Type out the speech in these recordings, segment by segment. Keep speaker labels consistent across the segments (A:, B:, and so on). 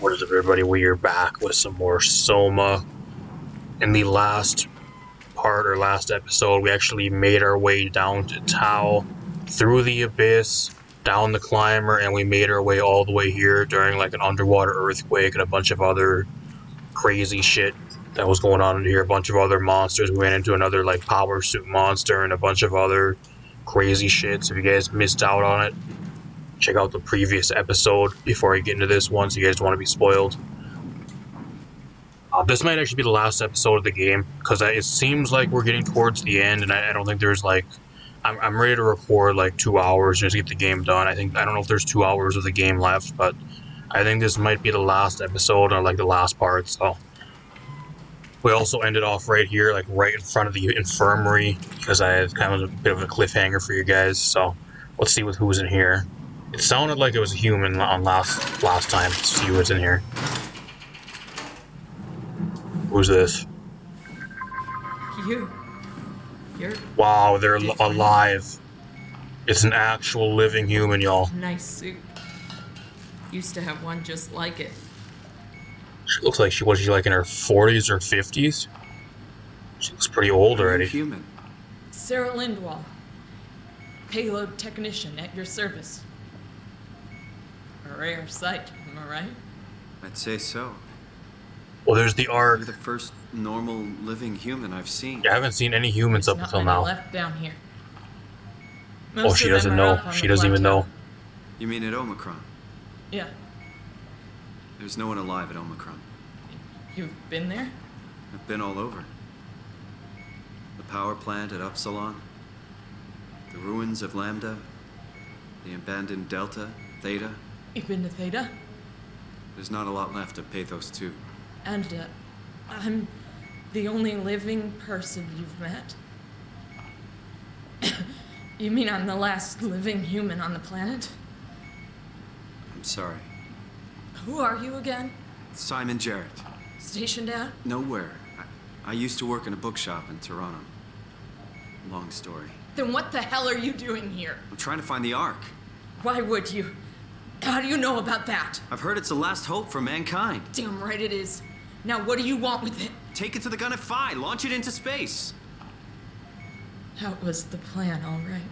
A: What is up, everybody? We are back with some more Soma. In the last part or last episode, we actually made our way down to Tau, through the abyss, down the climber, and we made our way all the way here during like an underwater earthquake and a bunch of other crazy shit that was going on in here. A bunch of other monsters. We ran into another like power suit monster and a bunch of other crazy shit. So if you guys missed out on it, check out the previous episode before I get into this one, so you guys don't want to be spoiled. This might actually be the last episode of the game, because it seems like we're getting towards the end, and I don't think there's like... I'm ready to record like 2 hours just to get the game done. I don't know if there's 2 hours of the game left, but I think this might be the last episode, or like the last part, so... We also ended off right here, like right in front of the infirmary, because I had kind of a bit of a cliffhanger for you guys, so... Let's see who's in here. It sounded like it was a human on last time. Let's see who's in here. Who's this?
B: You're...
A: Wow, they're alive. It's an actual living human, y'all.
B: Nice suit. Used to have one just like it.
A: She looks like was she like in her 40s or 50s? She looks pretty old already.
C: Human.
B: Sarah Lindwall. Payload technician at your service. A rare sight, am I right?
C: I'd say so.
A: Well, there's the Ark.
C: You're the first normal living human I've seen.
A: I haven't seen any humans up until now.
B: Left down here.
A: Oh, she doesn't know. She doesn't even know.
C: You mean at Omicron?
B: Yeah.
C: There's no one alive at Omicron.
B: You've been there?
C: I've been all over. The power plant at Upsilon. The ruins of Lambda. The abandoned Delta, Theta.
B: You've been to Theta?
C: There's not a lot left of Pathos 2.
B: And, I'm the only living person you've met? You mean I'm the last living human on the planet?
C: I'm sorry.
B: Who are you again?
C: Simon Jarrett.
B: Stationed out?
C: Nowhere. I used to work in a bookshop in Toronto. Long story.
B: Then what the hell are you doing here?
C: I'm trying to find the Ark.
B: Why would you? How do you know about that?
C: I've heard it's the last hope for mankind.
B: Damn right it is. Now what do you want with it?
C: Take it to the Gun at Phi. Launch it into space.
B: That was the plan, all right.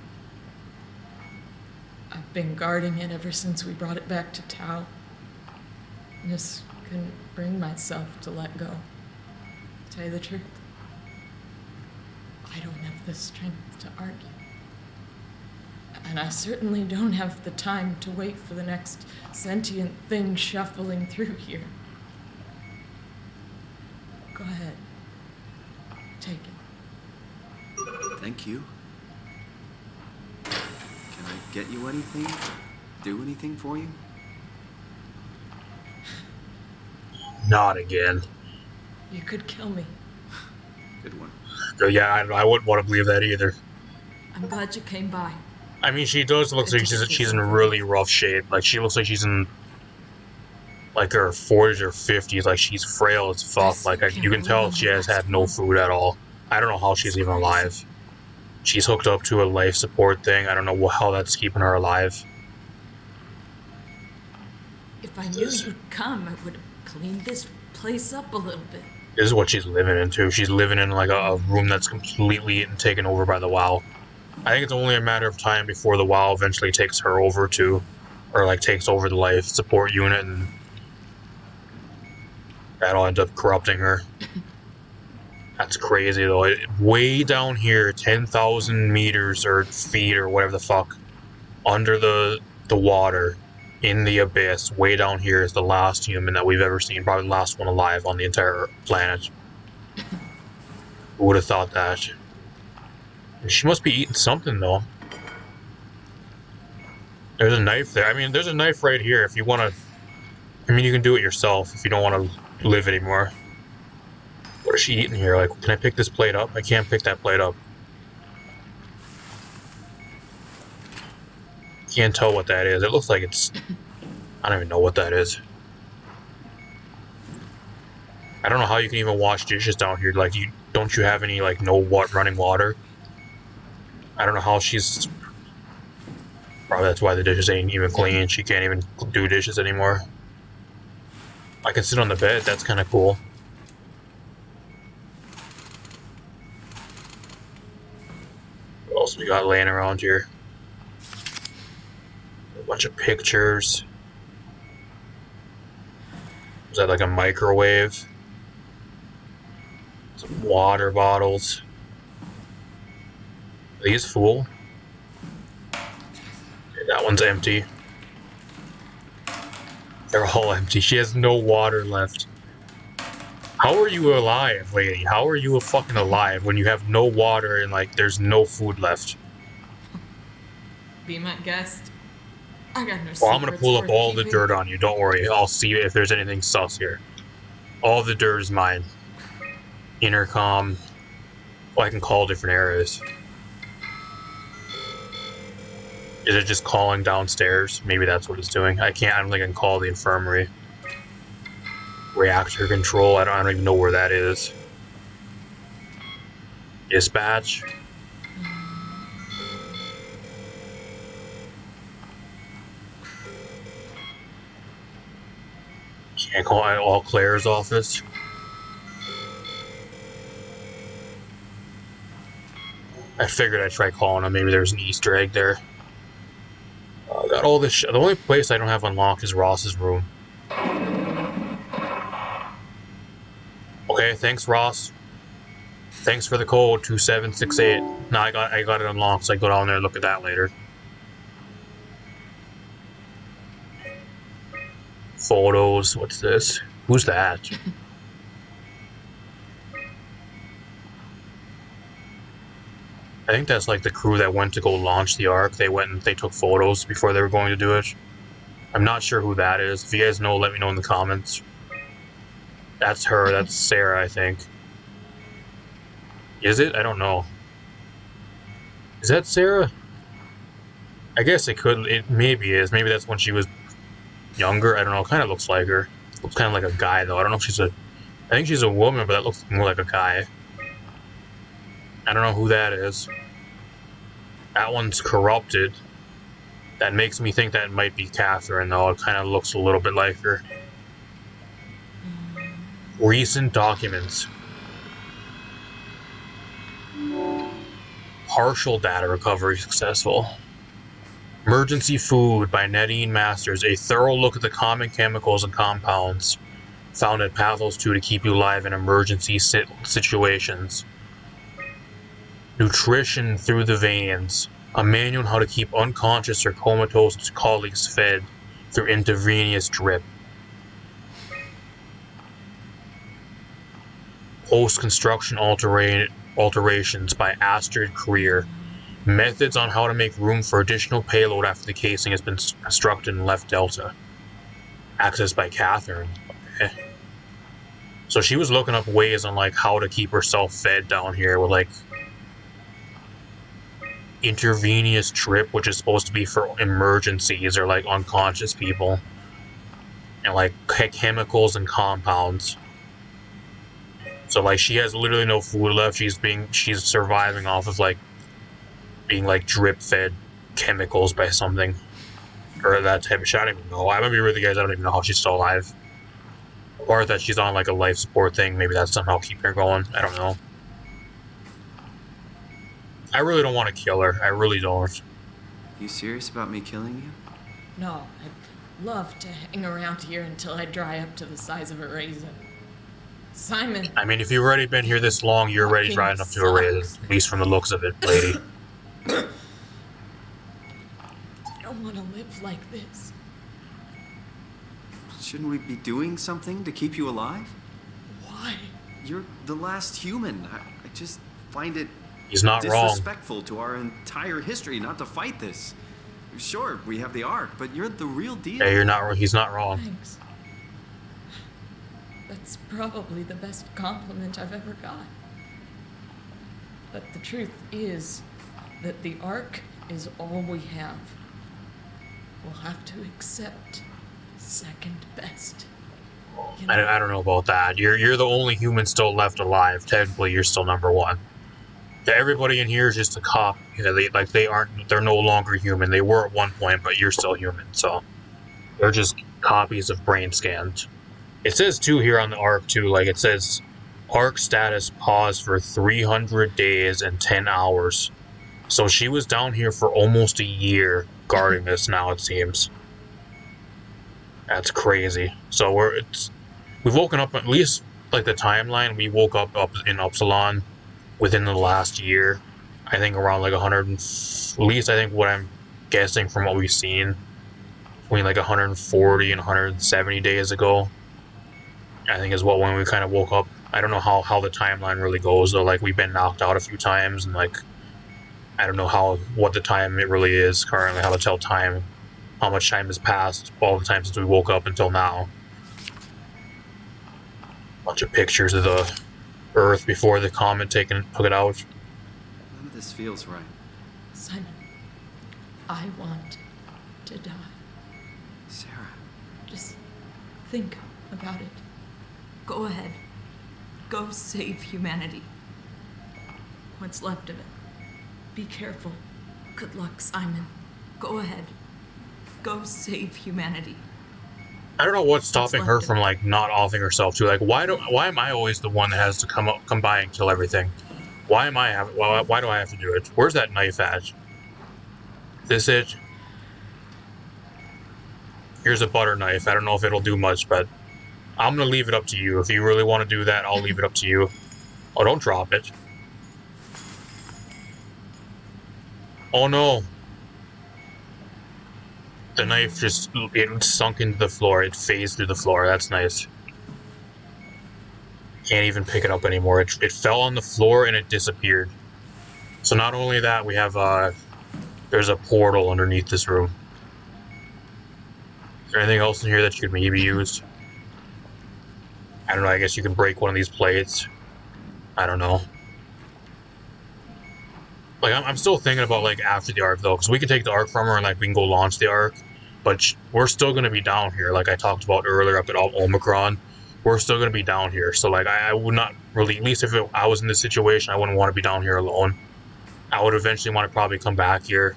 B: I've been guarding it ever since we brought it back to Tau. Just couldn't bring myself to let go. To tell you the truth, I don't have the strength to argue. And I certainly don't have the time to wait for the next sentient thing shuffling through here. Go ahead. Take it.
C: Thank you. Can I get you anything? Do anything for you?
A: Not again.
B: You could kill me.
C: Good one.
A: Yeah, I wouldn't want to believe that either.
B: I'm glad you came by.
A: I mean, she does look like she's in really rough shape. Like, she looks like she's in, like, her 40s or 50s. Like, she's frail as fuck. Like, you can tell she has had no food at all. I don't know how she's even alive. She's hooked up to a life support thing. I don't know how that's keeping her alive.
B: If I knew you'd come, I would have cleaned this place up a little bit.
A: This is what she's living into. She's living in, like, a room that's completely taken over by the WoW. I think it's only a matter of time before the WoW eventually takes her over to, or like takes over the life support unit, and that'll end up corrupting her. That's crazy though. Way down here, 10,000 meters or feet or whatever the fuck, under the water, in the abyss, way down here is the last human that we've ever seen. Probably the last one alive on the entire planet. Who would have thought that? She must be eating something, though. There's a knife there. I mean, there's a knife right here if you want to... I mean, you can do it yourself if you don't want to live anymore. What is she eating here? Like, can I pick this plate up? I can't pick that plate up. Can't tell what that is. It looks like it's... I don't even know what that is. I don't know how you can even wash dishes down here. Like, don't you have any, like, running water? I don't know how she's... Probably that's why the dishes ain't even clean. She can't even do dishes anymore. I can sit on the bed, that's kind of cool. What else we got laying around here? A bunch of pictures. Is that like a microwave? Some water bottles. Are these full? Okay, that one's empty. They're all empty. She has no water left. How are you alive, lady? How are you fucking alive when you have no water and, like, there's no food left?
B: Be my guest. I got no
A: Well, I'm gonna
B: secrets
A: pull up
B: worth
A: all the
B: keeping.
A: dirt on you. Don't worry. I'll see if there's anything sus here. All the dirt is mine. Intercom. Well, I can call different areas. Is it just calling downstairs? Maybe that's what it's doing. I don't think I can call the infirmary. Reactor control. I don't even know where that is. Dispatch. Can't call all Claire's office. I figured I'd try calling him. Maybe there's an Easter egg there. I got all this shit. The only place I don't have unlocked is Ross's room. Okay, thanks, Ross. Thanks for the code 2768. No, I got it unlocked, so I go down there and look at that later. Photos. What's this? Who's that? I think that's like the crew that went to go launch the Ark. They went and they took photos before they were going to do it. I'm not sure who that is. If you guys know, let me know in the comments. That's her. That's Sarah, I think. Is it? I don't know. Is that Sarah? I guess it could. It maybe is. Maybe that's when she was younger. I don't know. Kind of looks like her. Looks kind of like a guy, though. I don't know if she's a... I think she's a woman, but that looks more like a guy. I don't know who that is. That one's corrupted. That makes me think that might be Catherine, though. It kind of looks a little bit like her. Recent documents. Partial data recovery successful. Emergency Food by Nadine Masters. A thorough look at the common chemicals and compounds found at Pathos 2 to keep you alive in emergency situations. Nutrition through the veins. A manual on how to keep unconscious or comatose colleagues fed through intravenous drip. Post-construction alterations by Astrid Career. Methods on how to make room for additional payload after the casing has been constructed and left Delta. Accessed by Catherine. Okay. So she was looking up ways on like how to keep herself fed down here with like intravenous drip, which is supposed to be for emergencies or like unconscious people, and like chemicals and compounds. So like she has literally no food left. She's surviving off of like being like drip fed chemicals by something or that type of shit. I don't even know. I'm gonna be with you guys. I don't even know how she's still alive, or that she's on like a life support thing. Maybe that's somehow keeping her going. I don't know. I really don't want to kill her. I really don't.
C: You serious about me killing you?
B: No, I'd love to hang around here until I dry up to the size of a raisin. Simon.
A: I mean, if you've already been here this long, you're already dry enough to erase it, at least from the looks of it, lady.
B: I don't want to live like this.
C: Shouldn't we be doing something to keep you alive?
B: Why?
C: You're the last human. I just find it
A: He's not wrong.
C: disrespectful to our entire history not to fight this. Sure, we have the Ark, but you're the real deal.
A: Yeah, he's not wrong.
B: Thanks. That's probably the best compliment I've ever got. But the truth is that the Ark is all we have. We'll have to accept second best. You know?
A: I don't know about that. You're the only human still left alive. Technically, you're still number one. Everybody in here is just a copy. You know, they're no longer human. They were at one point, but you're still human. So they're just copies of brain scans. It says too here on the arc too, like it says arc status paused for 300 days and 10 hours. So she was down here for almost a year guarding this now, it seems. That's crazy. So we've woken up, at least like the timeline, we woke up in Upsilon within the last year. I think around like 100, at least I think what I'm guessing from what we've seen, between like 140 and 170 days ago, I think is when we kind of woke up. I don't know how the timeline really goes though. Like we've been knocked out a few times, and like I don't know what the time it really is currently. How to tell time, how much time has passed all the time since we woke up until now. Bunch of pictures of the Earth before the comet took it out.
C: None of this feels right.
B: Simon, I want to die.
C: Sarah.
B: Just think about it. Go ahead. Go save humanity. What's left of it. Be careful. Good luck, Simon. Go ahead. Go save humanity.
A: I don't know what's stopping her from like not offing herself too. Like why am I always the one that has to come by and kill everything? Why do I have to do it? Where's that knife at? This it? Here's a butter knife. I don't know if it'll do much, but I'm gonna leave it up to you. If you really want to do that, I'll leave it up to you. Oh, don't drop it. Oh no. The knife it sunk into the floor. It phased through the floor. That's nice. Can't even pick it up anymore. It fell on the floor and it disappeared. So not only that, we have there's a portal underneath this room. Is there anything else in here that you could maybe use? I don't know, I guess you can break one of these plates. I don't know. Like, I'm still thinking about, like, after the arc, though, because we can take the arc from her and, like, we can go launch the arc, but we're still going to be down here, like I talked about earlier up at Omicron. We're still going to be down here, so, like, I would not really, at least if I was in this situation, I wouldn't want to be down here alone. I would eventually want to probably come back here.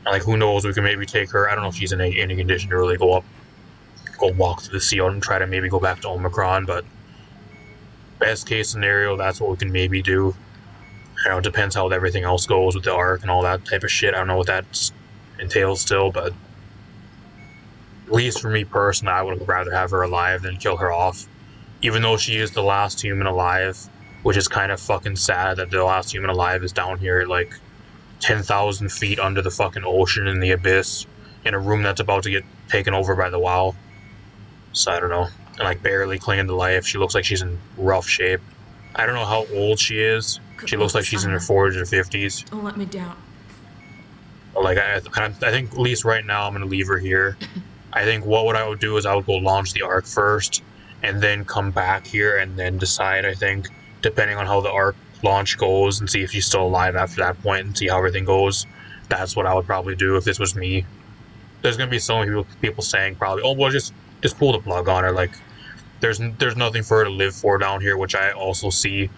A: And, like, who knows, we can maybe take her. I don't know if she's in any condition to really go walk through the sea and try to maybe go back to Omicron, but best case scenario, that's what we can maybe do. I know it depends how everything else goes with the arc and all that type of shit. I don't know what that entails still, but at least for me personally, I would rather have her alive than kill her off. Even though she is the last human alive, which is kind of fucking sad that the last human alive is down here like 10,000 feet under the fucking ocean in the abyss in a room that's about to get taken over by the WoW. So I don't know. And like barely clinging to life. She looks like she's in rough shape. I don't know how old she is. She looks like she's in her 40s or 50s.
B: Don't let me down.
A: Like I think at least right now I'm gonna leave her here. I think what I would do is I would go launch the arc first, and then come back here and then decide. I think depending on how the arc launch goes and see if she's still alive after that point and see how everything goes. That's what I would probably do if this was me. There's gonna be so many people saying probably, oh well, just pull the plug on her. Like there's nothing for her to live for down here, which I also see.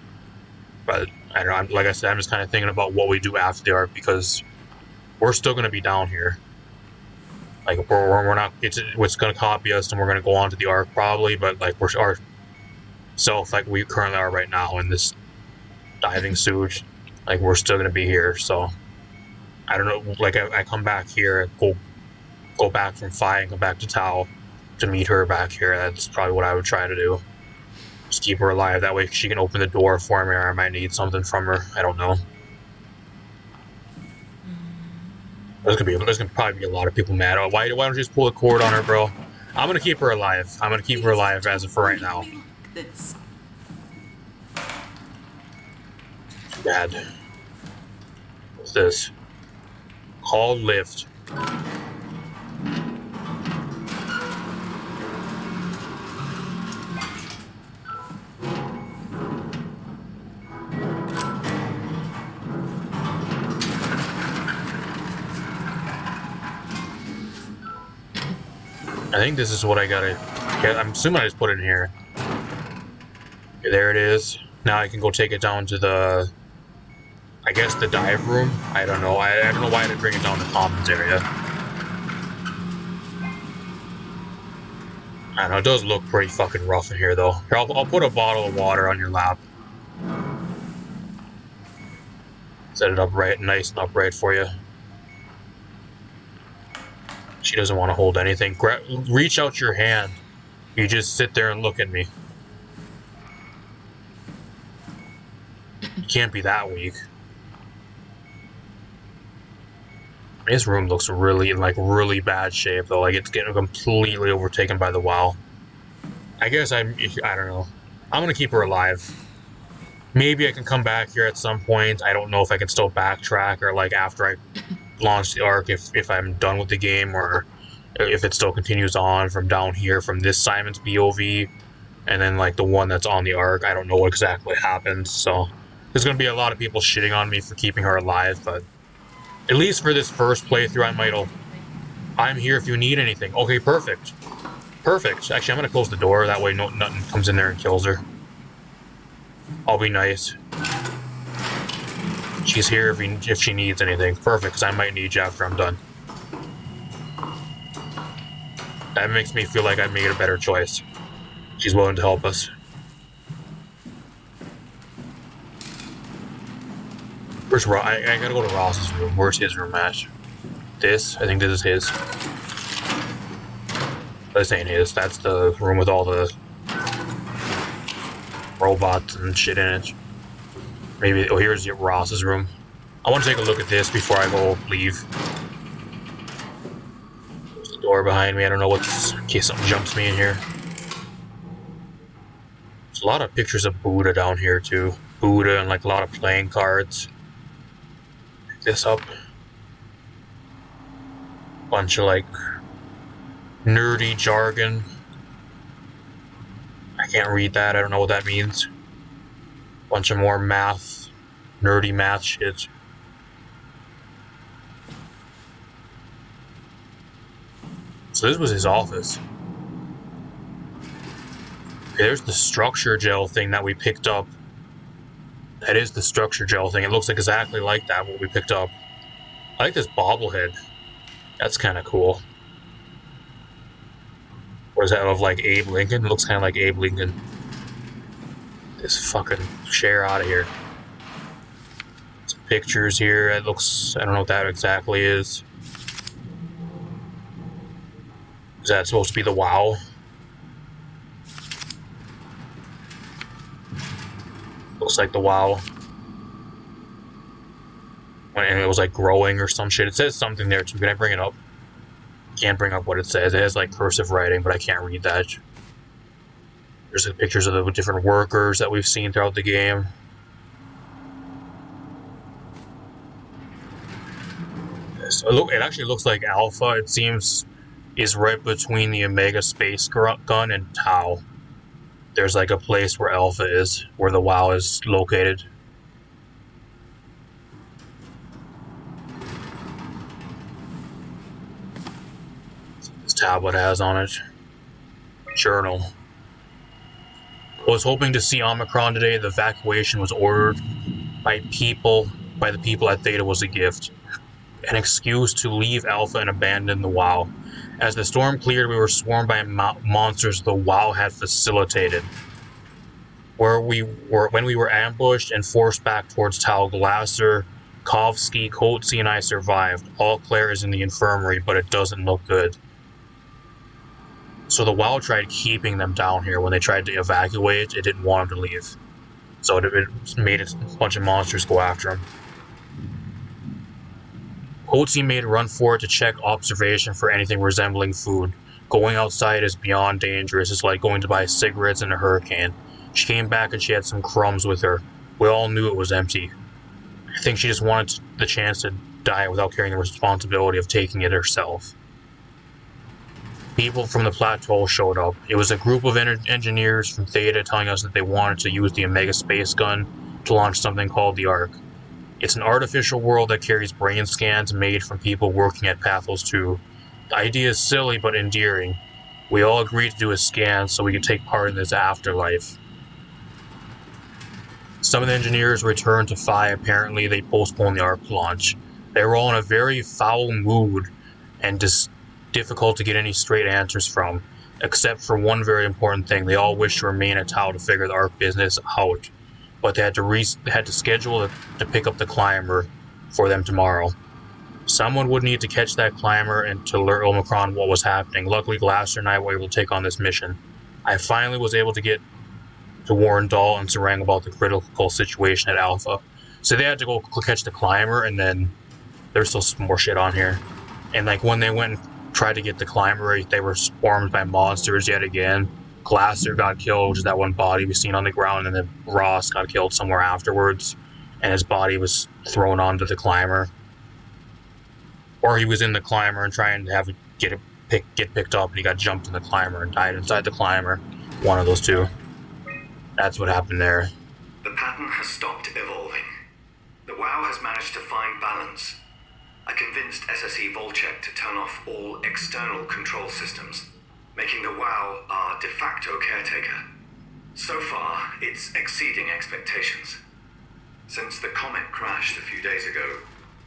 A: But I don't know. Like I said, I'm just kind of thinking about what we do after the arc because we're still gonna be down here. Like we're not. It's gonna copy us, and we're gonna go on to the arc probably. But like we're ourself, like we currently are right now in this diving suit. Like we're still gonna be here. So I don't know. Like I come back here, go back from Phi and come back to Tau to meet her back here. That's probably what I would try to do. Just keep her alive. That way she can open the door for me, or I might need something from her. I don't know. There's gonna probably be a lot of people mad. Oh, why don't you just pull the cord on her, bro? I'm gonna keep her alive. I'm gonna keep her alive as of for right now.
B: This.
A: Too bad. What's this? Call lift. I think this is what I gotta get. I'm assuming I just put it in here. Okay, there it is. Now I can go take it down to the, I guess the dive room. I don't know. I don't know why I didn't bring it down to the commons area. I don't know, it does look pretty fucking rough in here, though. Here, I'll put a bottle of water on your lap. Set it up right, nice and upright for you. She doesn't want to hold anything. Reach out your hand. You just sit there and look at me. You can't be that weak. This room looks really, really bad shape, though. Like, it's getting completely overtaken by the WoW. I guess I don't know. I'm gonna keep her alive. Maybe I can come back here at some point. I don't know if I can still backtrack or, like, after I launch the Ark, if I'm done with the game, or if it still continues on from down here, from this Simon's BOV, and then, like, the one that's on the Ark. I don't know what exactly happened, so there's gonna be a lot of people shitting on me for keeping her alive, but at least for this first playthrough, I might. I'm here if you need anything. Okay, perfect. Perfect. Actually, I'm gonna close the door. That way, nothing comes in there and kills her. I'll be nice. She's here if she needs anything. Perfect, because I might need you after I'm done. That makes me feel like I made a better choice. She's willing to help us. Where's Ross? I gotta go to Ross's room. Where's his room at? This? I think this is his. This ain't his. That's the room with all the robots and shit in it. Maybe. Oh, here's Ross's room. I want to take a look at this before I go leave. There's the door behind me. I don't know what's in case something jumps me in here. There's a lot of pictures of Buddha down here too. Buddha and, like, a lot of playing cards. Pick this up. Bunch of, like, nerdy jargon. I can't read that. I don't know what that means. Bunch of more math, nerdy math shit. So this was his office. Okay, there's the structure gel thing that we picked up. That is the structure gel thing. It looks exactly like that, what we picked up. I like this bobblehead. That's kind of cool. What is that, of, like, Abe Lincoln? It looks kind of like Abe Lincoln. This fucking chair out of here. Some pictures here. It looks... I don't know what that exactly is. Is that supposed to be the WoW? Looks like the WoW. And it was, like, growing or some shit. It says something there too. Can I bring it up? Can't bring up what it says. It has, like, cursive writing, but I can't read that. There's, like, pictures of the different workers that we've seen throughout the game. So it actually looks like Alpha, it seems, is right between the Omega Space Gun and Tau. There's, like, a place where Alpha is, where the WoW is located. This tablet has on it. Journal. Was hoping to see Omicron today. The evacuation was ordered by the people at Theta was a gift. An excuse to leave Alpha and abandon the WoW. As the storm cleared, we were swarmed by monsters the WoW had facilitated. When we were ambushed and forced back towards Tal Glasser, Kovsky, Coetzee, and I survived. All Claire is in the infirmary, but it doesn't look good. So the WoW tried keeping them down here. When they tried to evacuate, it didn't want them to leave. So it made a bunch of monsters go after them. Coetzee made a run for it to check observation for anything resembling food. Going outside is beyond dangerous. It's like going to buy cigarettes in a hurricane. She came back and she had some crumbs with her. We all knew it was empty. I think she just wanted the chance to die without carrying the responsibility of taking it herself. People from the plateau showed up. It was a group of engineers from Theta telling us that they wanted to use the Omega Space Gun to launch something called the Ark. It's an artificial world that carries brain scans made from people working at Pathos 2. The idea is silly but endearing. We all agreed to do a scan so we could take part in this afterlife. Some of the engineers returned to Phi. Apparently they postponed the Ark launch. They were all in a very foul mood and just difficult to get any straight answers from. except for one very important thing. They all wished to remain at Tau to figure the Ark business out, but they had to schedule to pick up the climber for them tomorrow. Someone would need to catch that climber and to alert Omicron what was happening. Luckily, Glasser and I were able to take on this mission. I finally was able to get to warn Dahl and Sarang about the critical situation at Alpha. So they had to go catch the climber, and then there's still some more shit on here. And like when they went and tried to get the climber, they were swarmed by monsters yet again. Glasser got killed, which is that one body we seen on the ground, and then Ross got killed somewhere afterwards, and his body was thrown onto the climber. Or he was in the climber and trying to have it get picked up, and he got jumped in the climber and died inside the climber. One of those two. That's what happened there.
D: The pattern has stopped evolving. The WoW has managed to find balance. I convinced SSE Volcheck to turn off all external control systems, making the WoW our de facto caretaker. So far, it's exceeding expectations. Since the comet crashed a few days ago,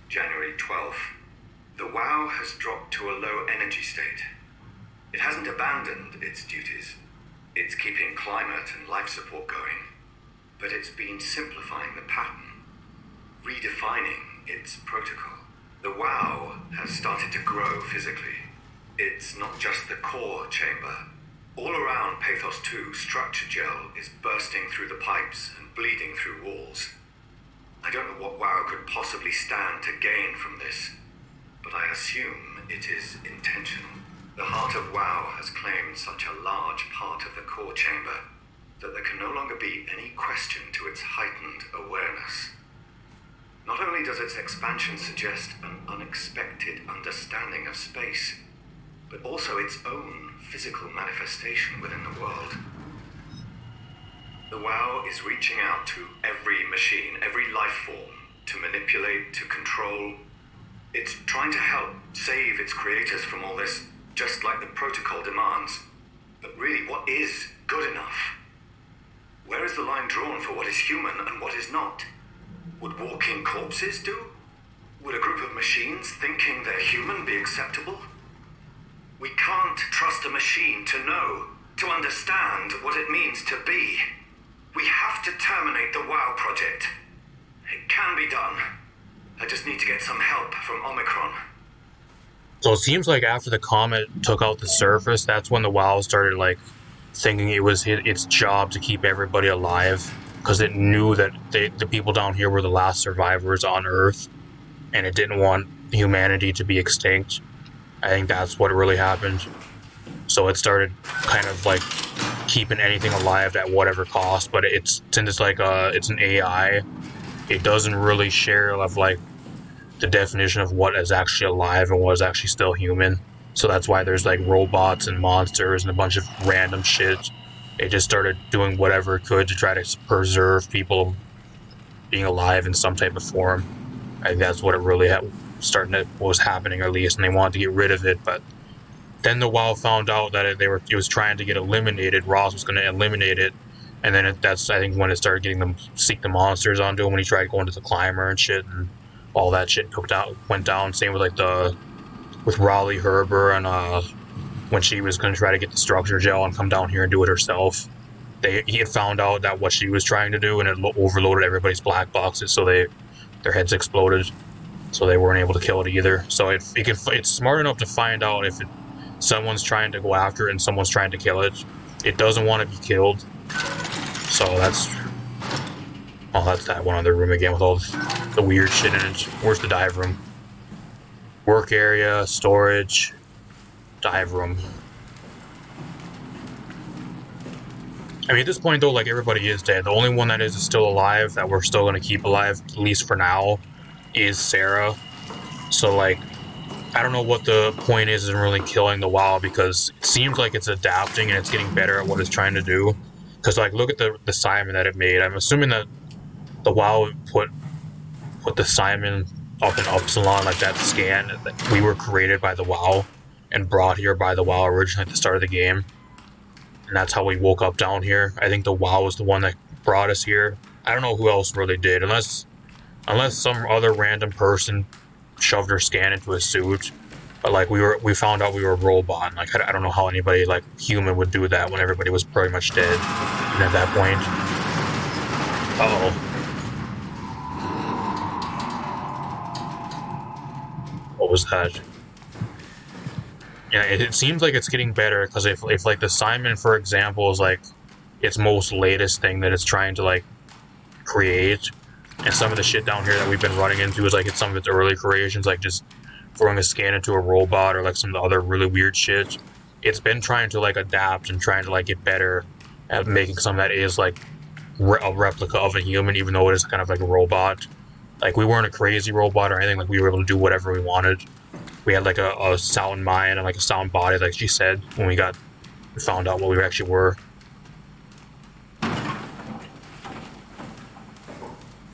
D: January 12th, the WoW has dropped to a low energy state. It hasn't abandoned its duties. It's keeping climate and life support going, but it's been simplifying the pattern, redefining its protocol. The WoW has started to grow physically. It's not just the core chamber. All around Pathos 2, structure gel is bursting through the pipes and bleeding through walls. I don't know what WoW could possibly stand to gain from this, but I assume it is intentional. The heart of WoW has claimed such a large part of the core chamber that there can no longer be any question to its heightened awareness. Not only does its expansion suggest an unexpected understanding of space, but also its own physical manifestation within the world. The WoW is reaching out to every machine, every life form, to manipulate, to control. It's trying to help save its creators from all this, just like the protocol demands. But really, what is good enough? Where is the line drawn for what is human and what is not? Would walking corpses do? Would a group of machines thinking they're human be acceptable? We can't trust a machine to know, to understand what it means to be. We have to terminate the WoW project. It can be done. I just need to get some help from Omicron.
A: So it seems like after the comet took out the surface, that's when the WoW started like thinking it was its job to keep everybody alive, because it knew that the people down here were the last survivors on Earth, and it didn't want humanity to be extinct. I think that's what really happened. So it started kind of like keeping anything alive at whatever cost. But since it's like it's an AI, it doesn't really share of like the definition of what is actually alive and what is actually still human. So that's why there's like robots and monsters and a bunch of random shit. It just started doing whatever it could to try to preserve people being alive in some type of form. I think that's what it really was happening, at least, and they wanted to get rid of it. But then the WoW found out that it was trying to get eliminated. Ross was going to eliminate it, and then that's I think when it started getting them seek the monsters onto him when he tried going to the climber and shit, and all that shit went down. Same with like with Raleigh Herber and when she was going to try to get the structure gel and come down here and do it herself. He had found out that what she was trying to do, and it overloaded everybody's black boxes, so their heads exploded, so they weren't able to kill it either. So it's smart enough to find out if someone's trying to go after it and someone's trying to kill it. It doesn't want to be killed. So that's that one other room again with all the weird shit in it. Where's the dive room? Work area, storage, dive room. I mean, at this point, though, like, everybody is dead. The only one that is still alive, that we're still going to keep alive, at least for now, is Sarah. So, like, I don't know what the point is in really killing the WoW, because it seems like it's adapting and it's getting better at what it's trying to do. Because, like, look at the Simon that it made. I'm assuming that the WoW put the Simon up in Upsilon, like that scan. That we were created by the WoW and brought here by the WoW originally at the start of the game. And that's how we woke up down here. I think the WoW was the one that brought us here. I don't know who else really did, unless some other random person shoved her scan into a suit. But like we found out we were a robot. And, like I don't know how anybody like human would do that when everybody was pretty much dead. Even at that point. Uh-oh. What was that? Yeah, it seems like it's getting better, because if like the Simon, for example, is like its most latest thing that it's trying to like create, and some of the shit down here that we've been running into is like it's some of its early creations, like just throwing a scan into a robot or like some of the other really weird shit. It's been trying to like adapt and trying to like get better at making something that is like a replica of a human, even though it is kind of like a robot. Like we weren't a crazy robot or anything. Like we were able to do whatever we wanted. We had like a sound mind and like a sound body, like she said, when we found out what we actually were.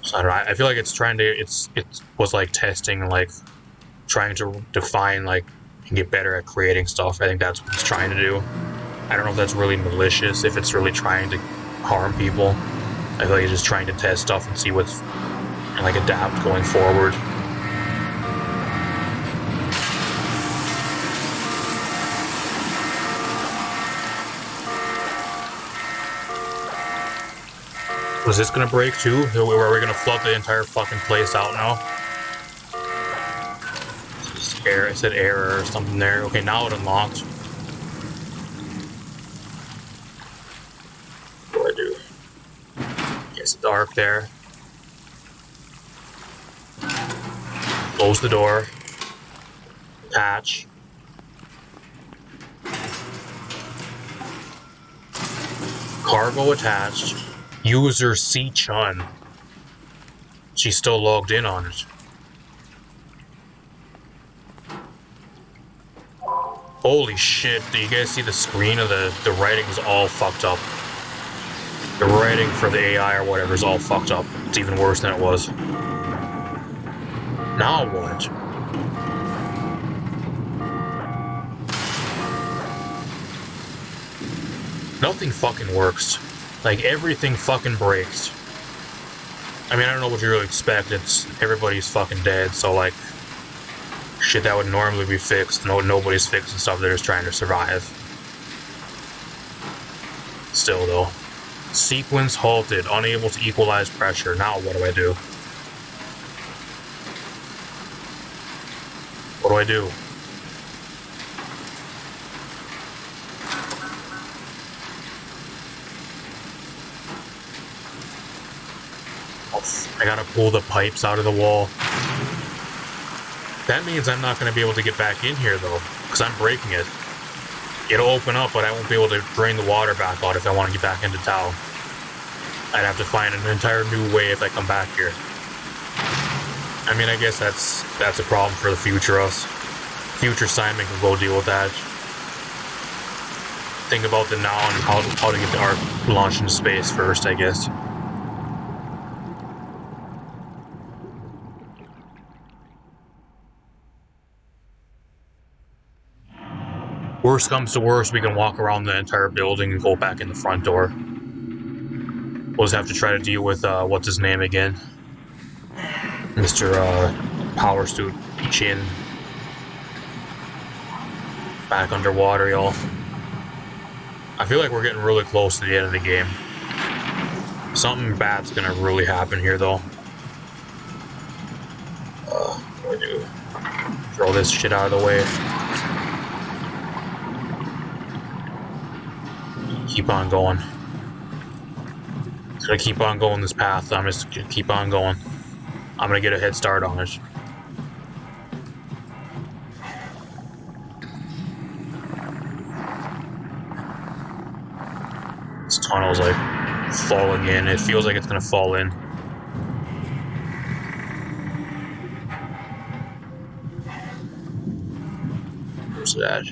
A: So I don't know, I feel like it's trying to, it was like testing, like trying to define like and get better at creating stuff. I think that's what it's trying to do. I don't know if that's really malicious, if it's really trying to harm people. I feel like it's just trying to test stuff and see what's, and like adapt going forward. Was this gonna break too? Are we gonna flood the entire fucking place out now? Error, I said error or something there. Okay, now it unlocked. What do I do? It's dark there. Close the door. Attach. Cargo attached. User C Chun. She's still logged in on it. Holy shit, do you guys see the screen of the writing's all fucked up. The writing for the AI or whatever is all fucked up. It's even worse than it was. Now what? Nothing fucking works. Like, everything fucking breaks. I mean, I don't know what you really expect. It's everybody's fucking dead, so like shit that would normally be fixed. Nobody's fixing stuff. They're just trying to survive. Still though. Sequence halted. Unable to equalize pressure. Now what do I do? What do I do? I gotta pull the pipes out of the wall. That means I'm not gonna be able to get back in here though, because I'm breaking it. It'll open up, but I won't be able to drain the water back out if I want to get back into town. I'd have to find an entire new way if I come back here. I mean, I guess that's a problem for the future us. Future Simon can go deal with that. Think about the now and how to get the Ark launched into space first, I guess. Worst comes to worst, we can walk around the entire building and go back in the front door. We'll just have to try to deal with, what's his name again? Mr. Power Suit Chin. Back underwater, y'all. I feel like we're getting really close to the end of the game. Something bad's gonna really happen here, though. What do I do? Throw this shit out of the way. Keep on going. Just gonna keep on going this path. I'm just gonna keep on going. I'm gonna get a head start on it. This tunnel's like falling in. It feels like it's gonna fall in. Where's it at?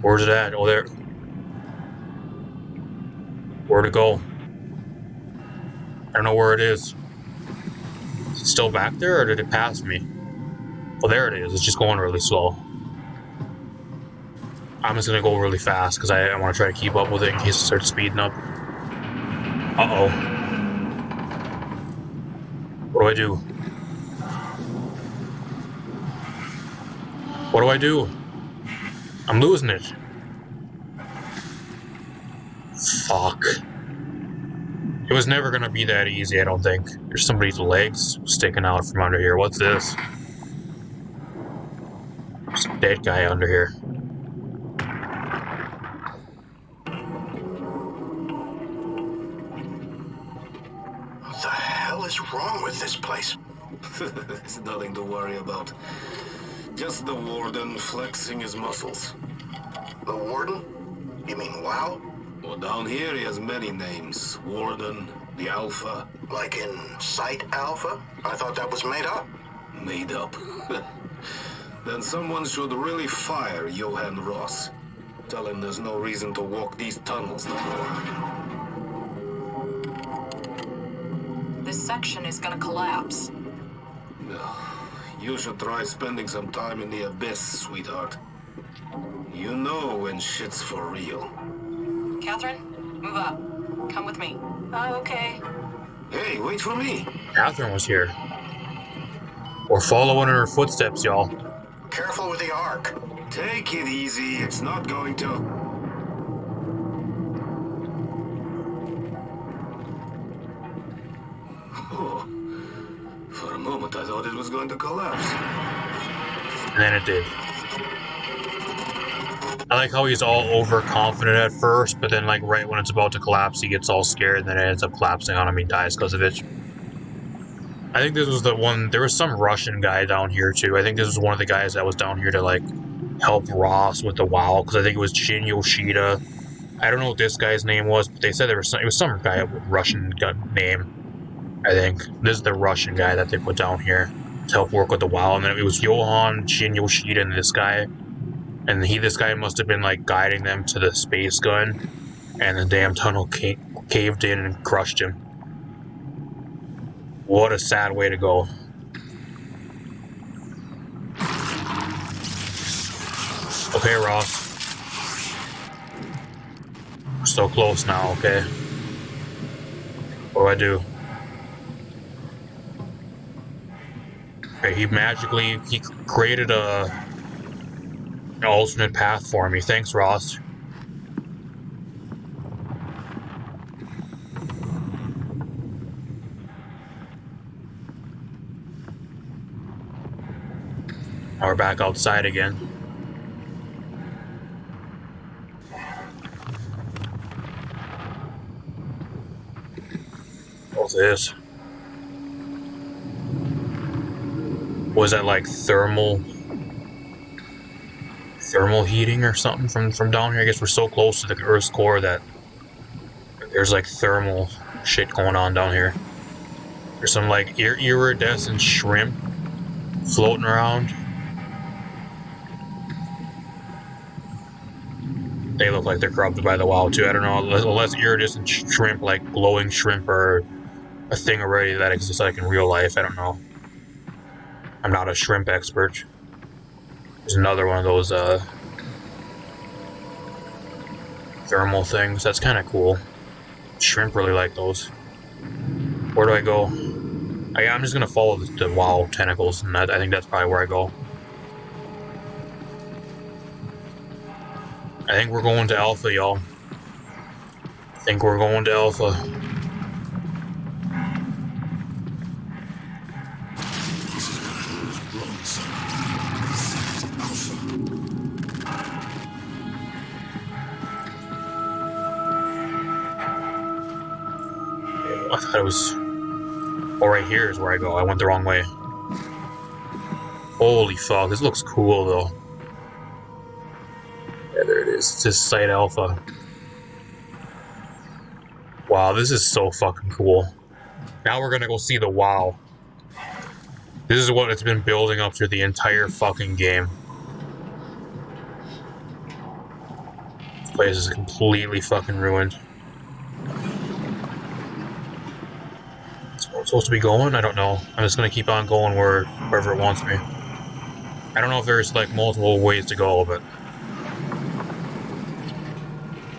A: Where's it at? Oh, there. Where to go? I don't know where it is. Is it still back there, or did it pass me? Oh, there it is. It's just going really slow. I'm just gonna go really fast, because I want to try to keep up with it in case it starts speeding up. Uh-oh. What do I do? What do I do? I'm losing it. Fuck. It was never gonna be that easy, I don't think. There's somebody's legs sticking out from under here. What's this? There's a dead guy under here.
E: What the hell is wrong with this place?
F: There's nothing to worry about. Just the warden flexing his muscles.
E: The warden? You mean WoW?
F: Well, down here he has many names. Warden, the Alpha.
E: Like in Site Alpha? I thought that was made up.
F: Made up. Then someone should really fire Johann Ross. Tell him there's no reason to walk these tunnels no more.
G: This section is gonna collapse.
F: You should try spending some time in the Abyss, sweetheart. You know when shit's for real.
G: Catherine, move up. Come with me. Oh, okay.
F: Hey, wait for me.
A: Catherine was here. We're following in her footsteps, y'all.
E: Careful with the Ark.
F: Take it easy, it's not going to... Oh, for a moment I thought it was going to collapse.
A: And then it did. I like how he's all overconfident at first, but then like right when it's about to collapse, he gets all scared and then it ends up collapsing on him. He dies because of it. I think this was the one, there was some Russian guy down here too. I think this was one of the guys that was down here to like help Ross with the WoW, because I think it was Jin Yoshida. I don't know what this guy's name was, but they said there was some, it was some guy with Russian name. I think this is the Russian guy that they put down here to help work with the WoW, and then it was Johan, Jin Yoshida, and this guy. And this guy must have been like guiding them to the space gun, and the damn tunnel caved in and crushed him. What a sad way to go. Okay, Ross. We're so close now, okay? What do I do? Okay, he created an alternate path for me. Thanks, Ross. Now we're back outside again. What's this? Was that like thermal heating or something from down here? I guess we're so close to the Earth's core that there's like thermal shit going on down here. There's some like iridescent shrimp floating around. They look like they're corrupted by the WoW too. I don't know, unless iridescent shrimp, like glowing shrimp, are a thing already that exists like in real life. I don't know. I'm not a shrimp expert. There's another one of those thermal things. That's kind of cool. Shrimp really like those. Where do I go? I'm just gonna follow the WoW tentacles, and I think that's probably where I go. I think we're going to Alpha, y'all. I think we're going to Alpha. I thought it was... Oh, right here is where I go. I went the wrong way. Holy fuck, this looks cool, though. Yeah, there it is. It's just Site Alpha. Wow, this is so fucking cool. Now we're gonna go see the WoW. This is what it's been building up through the entire fucking game. This place is completely fucking ruined. I'm supposed to be going? I don't know. I'm just gonna keep on going wherever it wants me. I don't know if there's like multiple ways to go, but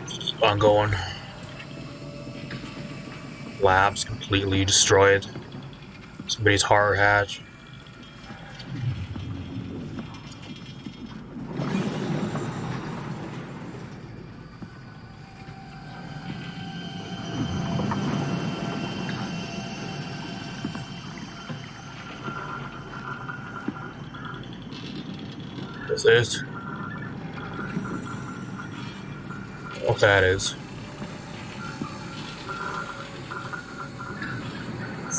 A: keep on going. Labs completely destroyed. Somebody's horror hatch. Is this? What that is?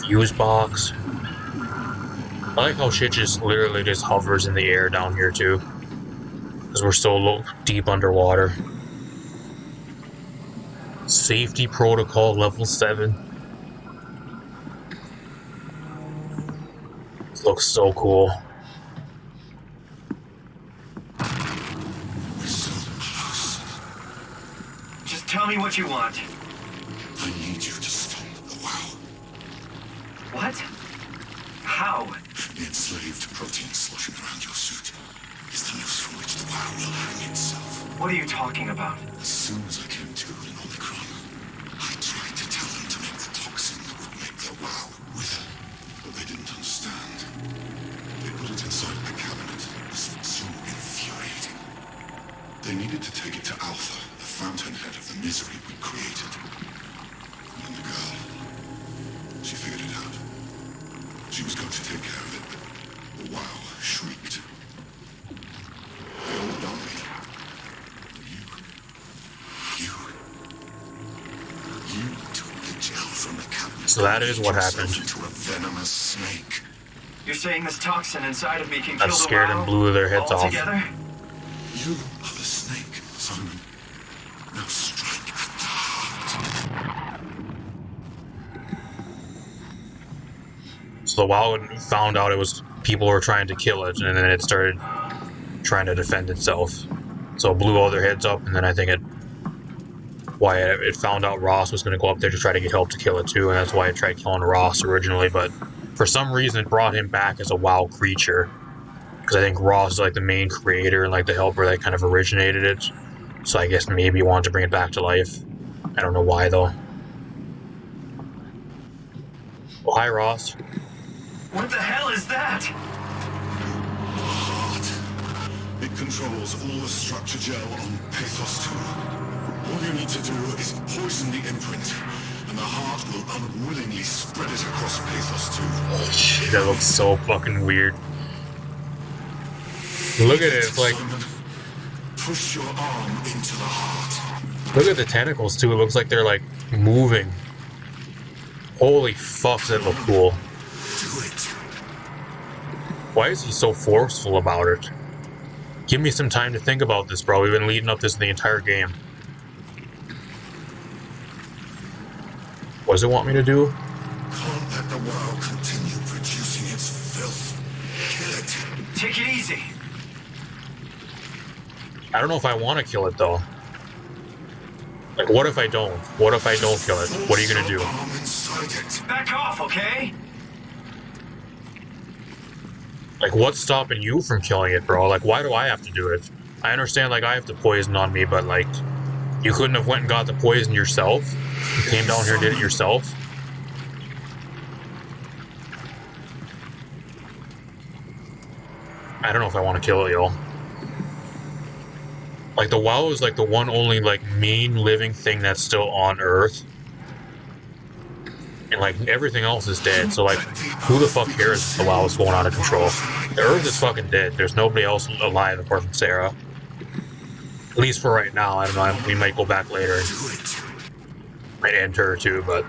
A: Fuse box. I like how shit just literally just hovers in the air down here too. Because we're so low, deep underwater. Safety protocol level 7. This looks so cool.
D: Just tell me what you want.
E: I need you to stop the WoW.
D: What? How?
E: The enslaved protein sloshing around your suit is the noose from which the WoW will hang itself.
D: What are you talking about?
E: As soon as I came to in Omicron, I tried to tell them to make the toxin that would make their WoW wither, but they didn't understand. They put it inside the cabinet. It was so infuriating. They needed to take it to Alpha, the fountainhead of the misery we created. And then the girl, she figured it out. She was going to take care of it, but the WoW shrieked. They all done me. You took the gel from the cabinet.
A: So that is what happened.
E: Into a venomous snake.
D: You're saying this toxin inside of me can kill
A: That
D: the
A: scared
D: WoW
A: and blew their heads off.
D: altogether?
E: You are the snake, Simon. Now strike at the heart.
A: So the WoW found out it was people were trying to kill it, and then it started trying to defend itself. So it blew all their heads up, and then I think it found out Ross was going to go up there to try to get help to kill it too, and that's why it tried killing Ross originally. But for some reason, it brought him back as a WoW creature, because I think Ross is like the main creator and like the helper that kind of originated it. So I guess maybe he wanted to bring it back to life. I don't know why though. Oh, hi Ross.
D: What the hell is that?
E: Heart. It controls all the structure gel on Pathos 2. All you need to do is poison the imprint, and the heart will unwillingly spread it across Pathos 2.
A: Oh shit, that looks so fucking weird. Look at it, it's like...
E: Simon, push your arm into the heart.
A: Look at the tentacles too, it looks like they're like moving. Holy fuck, does that look cool.
E: Do it.
A: Why is he so forceful about it? Give me some time to think about this, bro. We've been leading up this the entire game. What does it want me to do?
E: Can't let the WoW continue producing its filth. Kill it.
D: Take it easy.
A: I don't know if I want to kill it though. Like, what if I don't? What if I don't kill it? What are you gonna do?
E: Force your arm inside it.
D: Back off, okay?
A: Like, what's stopping you from killing it, bro? Like, why do I have to do it? I understand, like, I have the poison on me, but, like, you couldn't have went and got the poison yourself? You came down here and did it yourself? I don't know if I want to kill it, y'all. Like, the WoW is, like, the one only, like, main living thing that's still on Earth. And, like, everything else is dead, so, like, who the fuck cares if the WoW is going out of control? The Earth is fucking dead. There's nobody else alive apart from Sarah. At least for right now. I don't know, we might go back later and might end her too, but...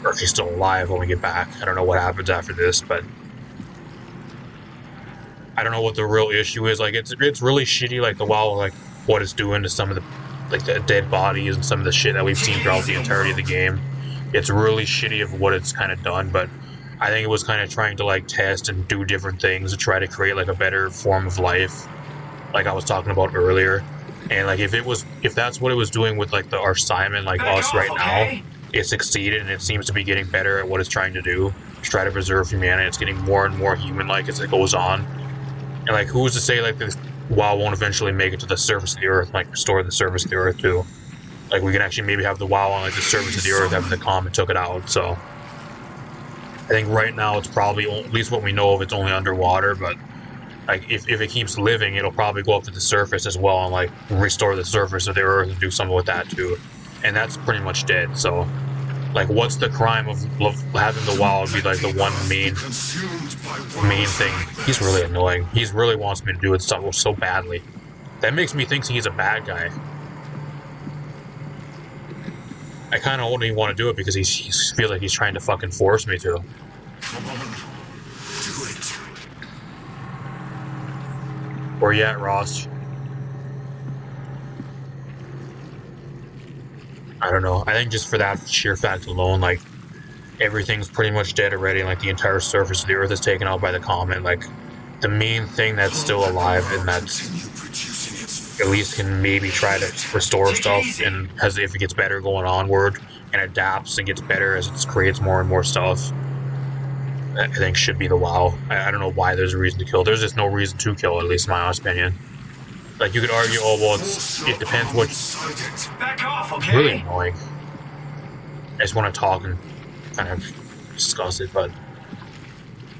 A: Or if she's still alive when we get back. I don't know what happens after this, but... I don't know what the real issue is. Like, it's really shitty, like, the WoW, like, what it's doing to some of the, like, the dead bodies and some of the shit that we've seen throughout the entirety of the game. It's really shitty of what it's kind of done, but I think it was kind of trying to, like, test and do different things to try to create, like, a better form of life, like I was talking about earlier. And, like, if that's what it was doing with, like, our Simon, like, us right now, it succeeded, and it seems to be getting better at what it's trying to do, to try to preserve humanity. It's getting more and more human-like as it goes on. And, like, who's to say, like, this WoW won't eventually make it to the surface of the Earth, like, restore the surface of the Earth, too. Like, we can actually maybe have the WoW on, like, the surface of the Earth after the comet took it out, so... I think right now it's probably, at least what we know of, it's only underwater, but... Like, if it keeps living, it'll probably go up to the surface as well and, like, restore the surface of the Earth and do something with that, too. And that's pretty much dead, so... Like, what's the crime of having the WoW be like the one main thing? He's really annoying. He really wants me to do it so badly. That makes me think he's a bad guy. I kind of only want to do it because he feels like he's trying to fucking force me to.
E: Come on, do it.
A: Where you at, Ross? I don't know. I think just for that sheer fact alone, like, everything's pretty much dead already, and like the entire surface of the Earth is taken out by the comet. Like, the main thing that's still alive and that's at least can maybe try to restore stuff, and as if it gets better going onward and adapts and gets better as it creates more and more stuff, I think should be the WoW. I don't know why there's a reason to kill. There's just no reason to kill, at least in my honest opinion. Like, you could argue, oh well, it depends what.
D: Back off, okay?
A: Really annoying. I just want to talk and kind of discuss it, but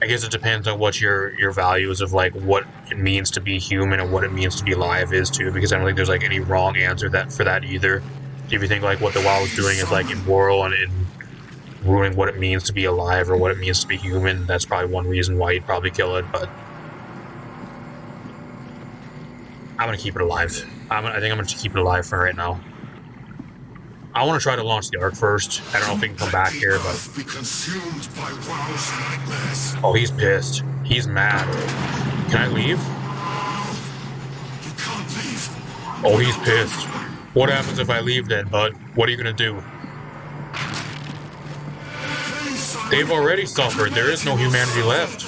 A: I guess it depends on what your values of like what it means to be human and what it means to be alive is too. Because I don't think there's like any wrong answer for that either. If you think like what the WoW is doing is like immoral and ruining what it means to be alive or what it means to be human, that's probably one reason why you'd probably kill it. But I'm gonna keep it alive. I think I'm gonna keep it alive for right now. I want to try to launch the Ark first. I don't know if we can come back here, but... Oh, he's pissed. He's mad. Can I leave? Oh, he's pissed. What happens if I leave then, bud? What are you gonna do? They've already suffered. There is no humanity left.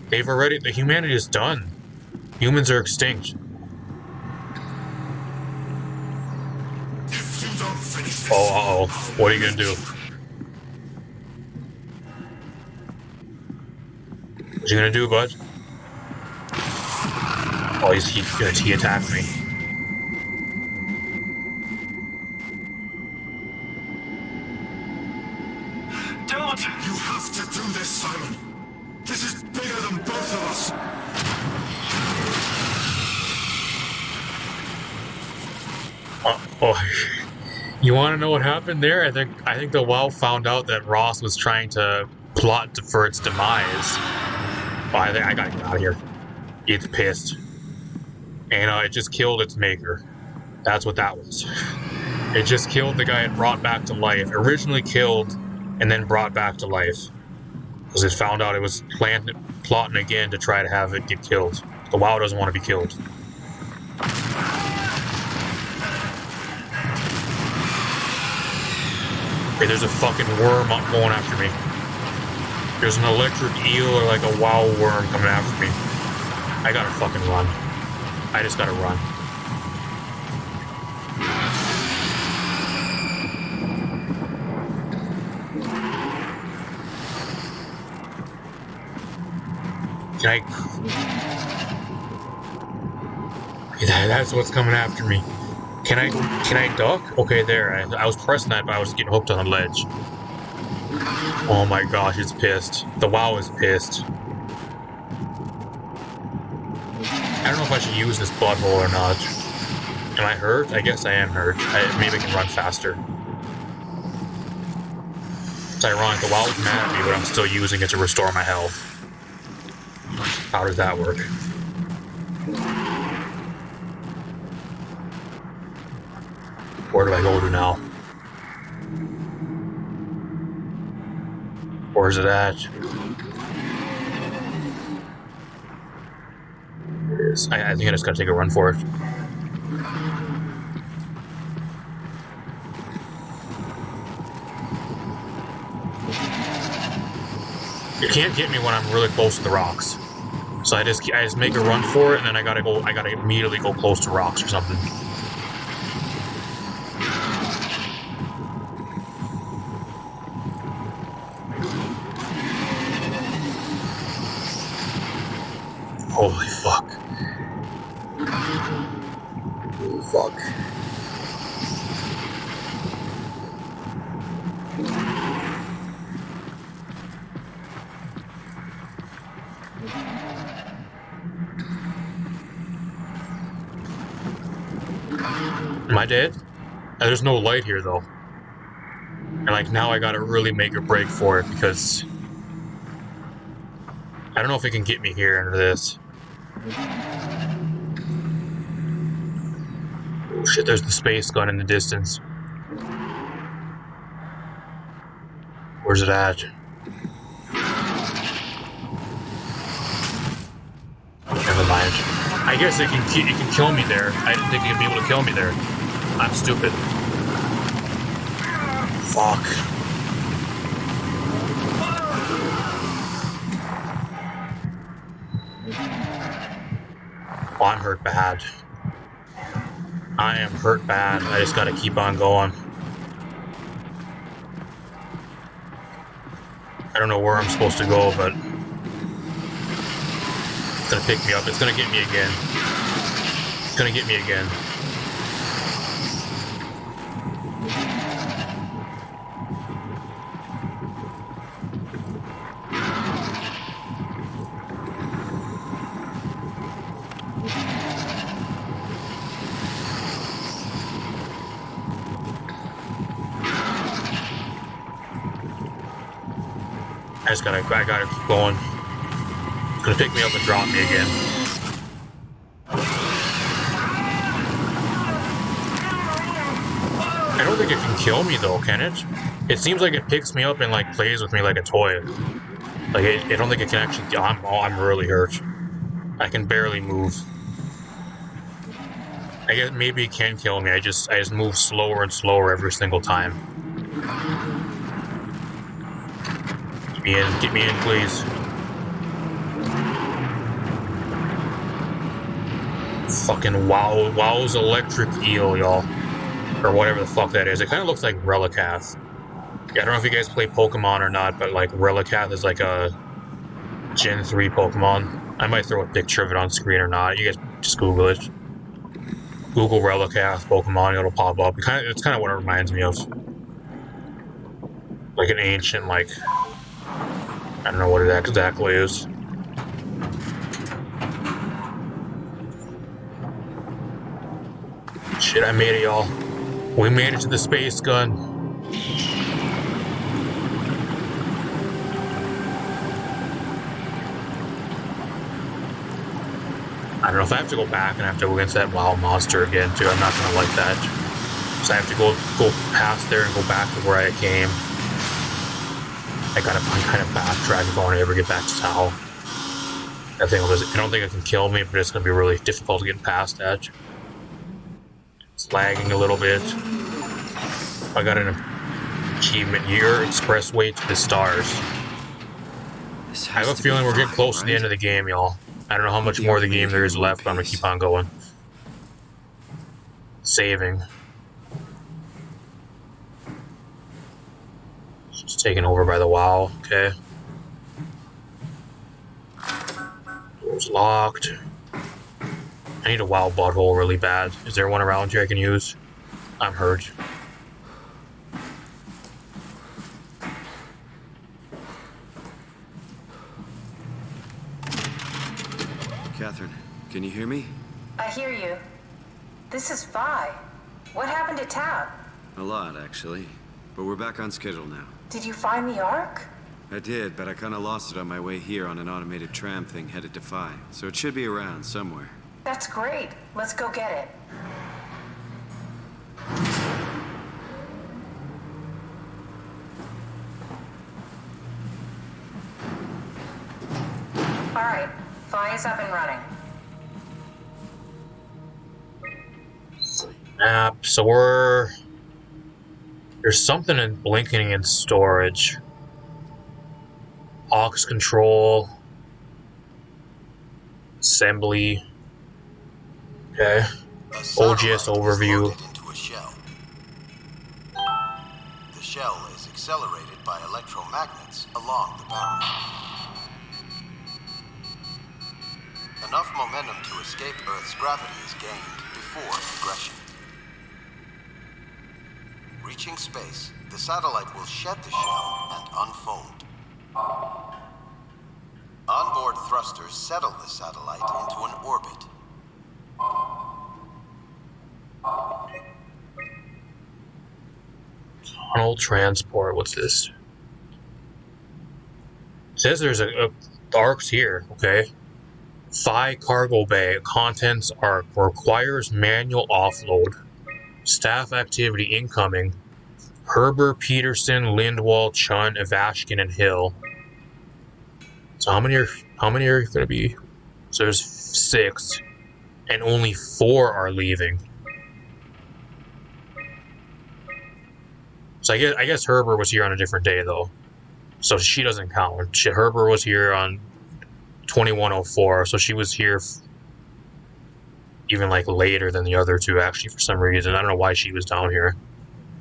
A: The humanity is done. Humans are extinct. Oh, uh-oh. What are you gonna do? What you gonna do, bud? Oh, he attacked me.
D: Don't!
E: You have to do this, Simon. This is bigger than both of us.
A: Oh. You want to know what happened there? I think the WoW found out that Ross was trying to plot for its demise. Oh, I gotta get out of here. It's pissed, and it just killed its maker. That's what that was. It just killed the guy it brought back to life. Originally killed, and then brought back to life because it found out it was plotting again to try to have it get killed. The WoW doesn't want to be killed. Okay, there's a fucking worm going after me. There's an electric eel or like a WoW worm coming after me. I gotta fucking run. I just gotta run. That's what's coming after me. Can I duck? Okay, there. I was pressing that, but I was getting hooked on the ledge. Oh my gosh, it's pissed. The WoW is pissed. I don't know if I should use this blood hole or not. Am I hurt? I guess I am hurt. Maybe I can run faster. It's ironic, the WoW is mad at me, but I'm still using it to restore my health. How does that work? Where do I go to now? Where's it at? There it is. I think I just gotta take a run for it. You can't get me when I'm really close to the rocks. So I just make a run for it, and then I gotta immediately go close to rocks or something. Holy fuck. Holy fuck. Am I dead? There's no light here though. And like now I gotta really make a break for it because I don't know if it can get me here under this. Oh shit, there's the space gun in the distance. Where's it at? Never mind. I guess it can kill me there. I didn't think it'd be able to kill me there. I'm stupid. Fuck. Oh, I'm hurt bad. I am hurt bad. I just gotta keep on going. I don't know where I'm supposed to go, but it's gonna pick me up. It's gonna get me again. It's gonna get me again. I gotta keep going. It's gonna pick me up and drop me again. I don't think it can kill me though, can it? It seems like it picks me up and like plays with me like a toy. Like I don't think it can actually. I'm really hurt. I can barely move. I guess maybe it can kill me. I just move slower and slower every single time. Get me in, please. Fucking wow's electric eel, y'all. Or whatever the fuck that is. It kind of looks like Relicath. Yeah, I don't know if you guys play Pokemon or not, but like Relicath is like a Gen 3 Pokemon. I might throw a picture of it on screen or not. You guys just Google it. Google Relicath Pokemon, it'll pop up. It's kind of what it reminds me of. Like an ancient, like... I don't know what it exactly is. Shit, I made it, y'all. We made it to the space gun. I don't know if I have to go back and I have to go against that WoW monster again, too. I'm not gonna like that. So I have to go past there and go back to where I came. I gotta kind of backtrack if I want to ever get back to Tao. I don't think it can kill me, but it's gonna be really difficult to get past that. It's lagging a little bit. I got an achievement here: expressway to the stars. I have a feeling we're getting close to the end of the game, y'all. I don't know how much more of the game there is left, but I'm gonna keep on going. Saving. It's taken over by the WoW, okay. Door's locked. I need a WoW butthole really bad. Is there one around here I can use? I'm hurt.
C: Catherine, can you hear me?
G: I hear you. This is Vi. What happened to Tab?
C: A lot, actually. But we're back on schedule now.
G: Did you find the Ark?
C: I did, but I kinda lost it on my way here on an automated tram thing headed to Phi. So it should be around somewhere.
G: That's great. Let's go get it. All right. Phi is up and running.
A: Map. So there's something in blinking in storage. Aux control. Assembly. Okay. OGS overview.
H: Into a shell. The shell is accelerated by electromagnets along the barrel. Enough momentum to escape Earth's gravity is gained before progression. Reaching space, the satellite will shed the shell and unfold. Onboard thrusters settle the satellite into an orbit.
A: Tunnel transport. What's this? It says there's the ark's here. Okay. Phi cargo bay. Contents arc. Requires manual offload. Staff activity incoming. Herber, Peterson, Lindwall, Chun, Evashkin, and Hill. So how many are going to be? So there's 6, and only 4 are leaving. So I guess Herber was here on a different day though, so she doesn't count. Herber was here on 2104, so she was here even like later than the other 2 actually for some reason. I don't know why she was down here.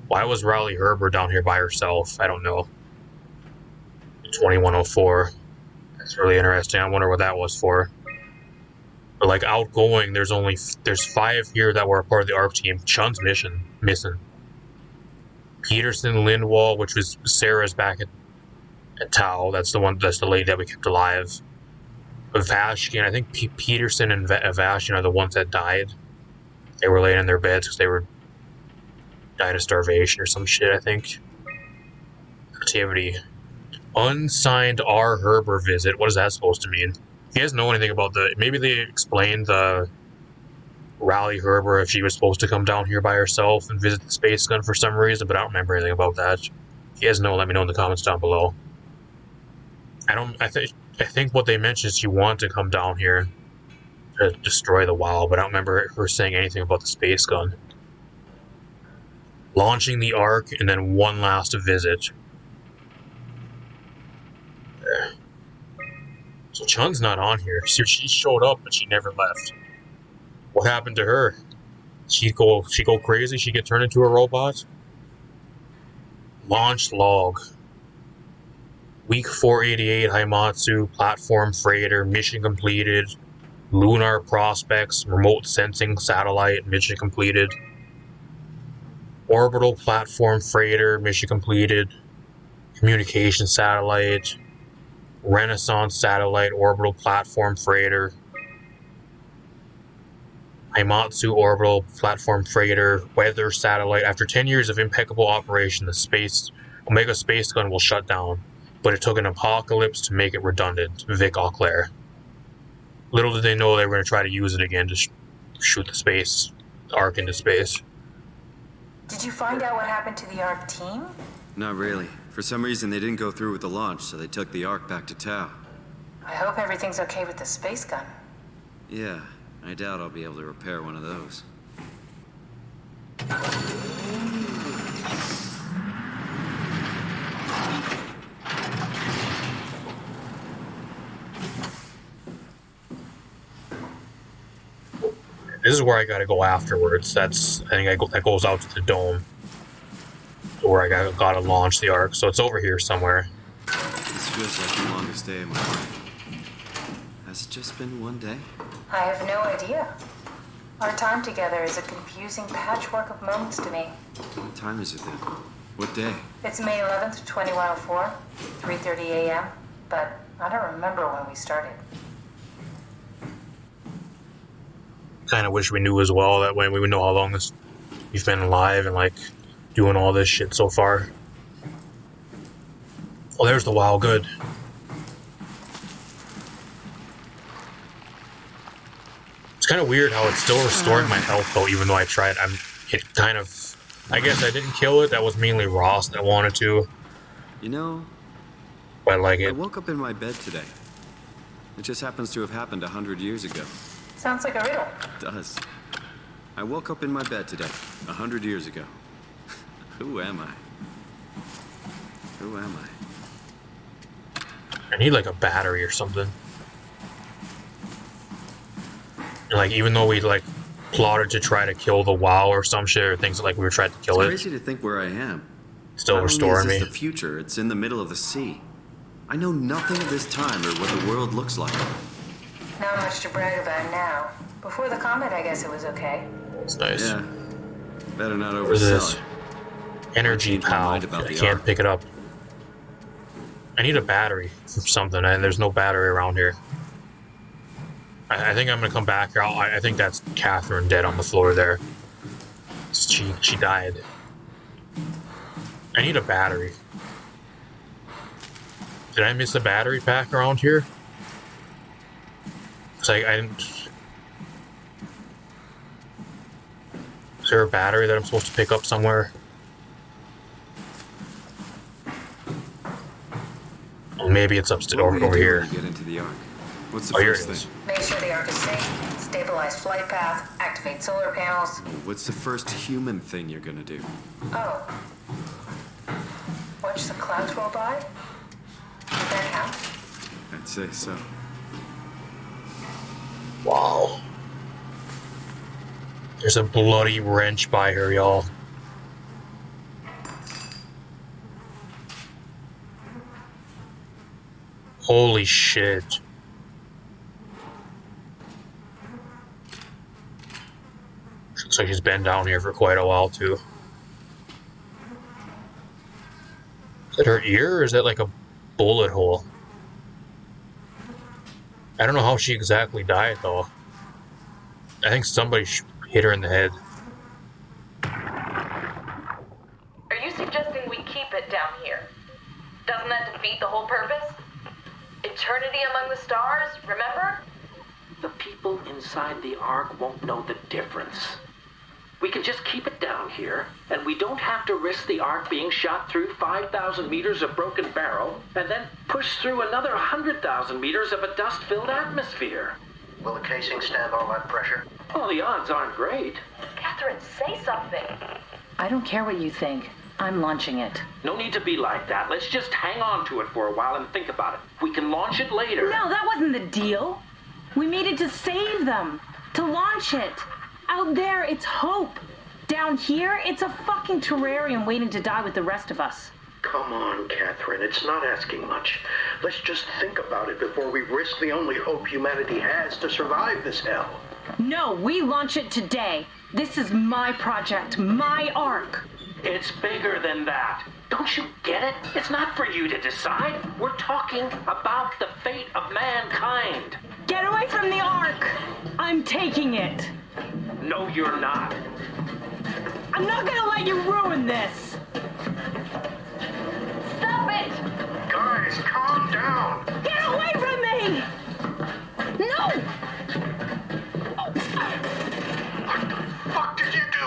A: Why was Raleigh Herber down here by herself? I don't know. 2104. That's really interesting. I wonder what that was for. But like outgoing, there's 5 here that were a part of the ARC team. Chun's missing. Peterson, Lindwall, which was Sarah's back at Tau. That's the lady that we kept alive. Evashkin, I think Peterson and Evashkin are the ones that died. They were laying in their beds because they were died of starvation or some shit, I think. Activity. Unsigned R. Herber visit. What is that supposed to mean? If you guys know anything about maybe they explained the Raleigh Herber if she was supposed to come down here by herself and visit the space gun for some reason, but I don't remember anything about that. If you guys know, let me know in the comments down below. I think what they mentioned is she wanted to come down here to destroy the WoW, but I don't remember her saying anything about the space gun. Launching the Ark, and then one last visit. There. So Chun's not on here. She showed up, but she never left. What happened to her? She go crazy? She get turned into a robot? Launch log. Week 488 Haimatsu, platform freighter, mission completed. Lunar prospects, remote sensing satellite, mission completed. Orbital platform freighter, mission completed. Communication satellite. Renaissance satellite, orbital platform freighter. Haimatsu orbital platform freighter, weather satellite. After 10 years of impeccable operation, the Omega space gun will shut down, but it took an apocalypse to make it redundant. Vic Auclair. Little did they know they were going to try to use it again to shoot the Ark into space.
I: Did you find out what happened to the Ark team?
C: Not really. For some reason, they didn't go through with the launch, so they took the Ark back to Tau.
I: I hope everything's okay with the space gun.
C: Yeah, I doubt I'll be able to repair one of those.
A: This is where I gotta go afterwards. That goes out to the dome, where I gotta launch the Ark. So it's over here somewhere.
C: This feels like the longest day of my life. Has it just been one day?
I: I have no idea. Our time together is a confusing patchwork of moments to me.
C: What time is it then? What day?
I: It's May 11th, 2104, 3:30 a.m., but I don't remember when we started.
A: Kind of wish we knew as well. That way we would know how long we've been alive and like doing all this shit so far. Oh, there's the WoW. Good. It's kind of weird how it's still restoring my health though, even though I tried. I guess I didn't kill it. That was mainly Ross that wanted to.
C: You know,
A: but like
C: I woke up in my bed today. It just happens to have happened 100 years ago.
I: Sounds like a riddle.
C: It does. I woke up in my bed today, 100 years ago. Who am I? Who am I?
A: I need like a battery or something. And like even though we like plotted to try to kill the WoW or some shit or things like we were trying to kill
C: it's
A: it.
C: It's crazy to think where I am.
A: Still
C: Not
A: restoring
C: only is
A: me.
C: this the future, it's in the middle of the sea. I know nothing of this time or what the world looks like.
I: Not much to brag about now. Before the comet, I guess it was okay.
A: It's nice.
C: Yeah. Better not
A: What is this?
C: oversell it.
A: Energy power. I can't pick it up. I need a battery for something, and there's no battery around here. I think I'm gonna come back here. I think that's Catherine dead on the floor there. She died. I need a battery. Did I miss a battery pack around here? Cause I didn't... Is there a battery that I'm supposed to pick up somewhere? Well, maybe it's upstairs over here.
C: Get into the Ark. What's the
A: Oh, here
C: first
A: it is.
C: thing?
I: Make sure the Ark is safe, stabilize flight path, activate solar panels.
C: What's the first human thing you're gonna do?
I: Oh. Watch the clouds roll by? Did that count?
C: I'd say so.
A: Wow. There's a bloody wrench by her, y'all. Holy shit. Looks like she's been down here for quite a while, too. Is that her ear, or is that like a bullet hole? I don't know how she exactly died, though. I think somebody hit her in the head.
G: Are you suggesting we keep it down here? Doesn't that defeat the whole purpose? Eternity among the stars, remember?
J: The people inside the Ark won't know the difference. We can just keep it down here, and we don't have to risk the Ark being shot through 5,000 meters of broken barrel, and then push through another 100,000 meters of a dust-filled atmosphere.
H: Will the casing stand all that pressure?
J: Well, the odds aren't great.
G: Catherine, say something.
K: I don't care what you think. I'm launching it.
J: No need to be like that. Let's just hang on to it for a while and think about it. We can launch it later.
K: No, that wasn't the deal. We made it to save them, to launch it. Out there, it's hope. Down here, it's a fucking terrarium waiting to die with the rest of us.
L: Come on, Catherine. It's not asking much. Let's just think about it before we risk the only hope humanity has to survive this hell.
K: No, we launch it today. This is my project, my Ark.
J: It's bigger than that. Don't you get it? It's not for you to decide. We're talking about the fate of mankind.
K: Get away from the Ark! I'm taking it.
J: No, you're not.
K: I'm not gonna let you ruin this.
G: Stop it!
L: Guys, calm down.
K: Get away from me! No!
L: What the fuck did you do?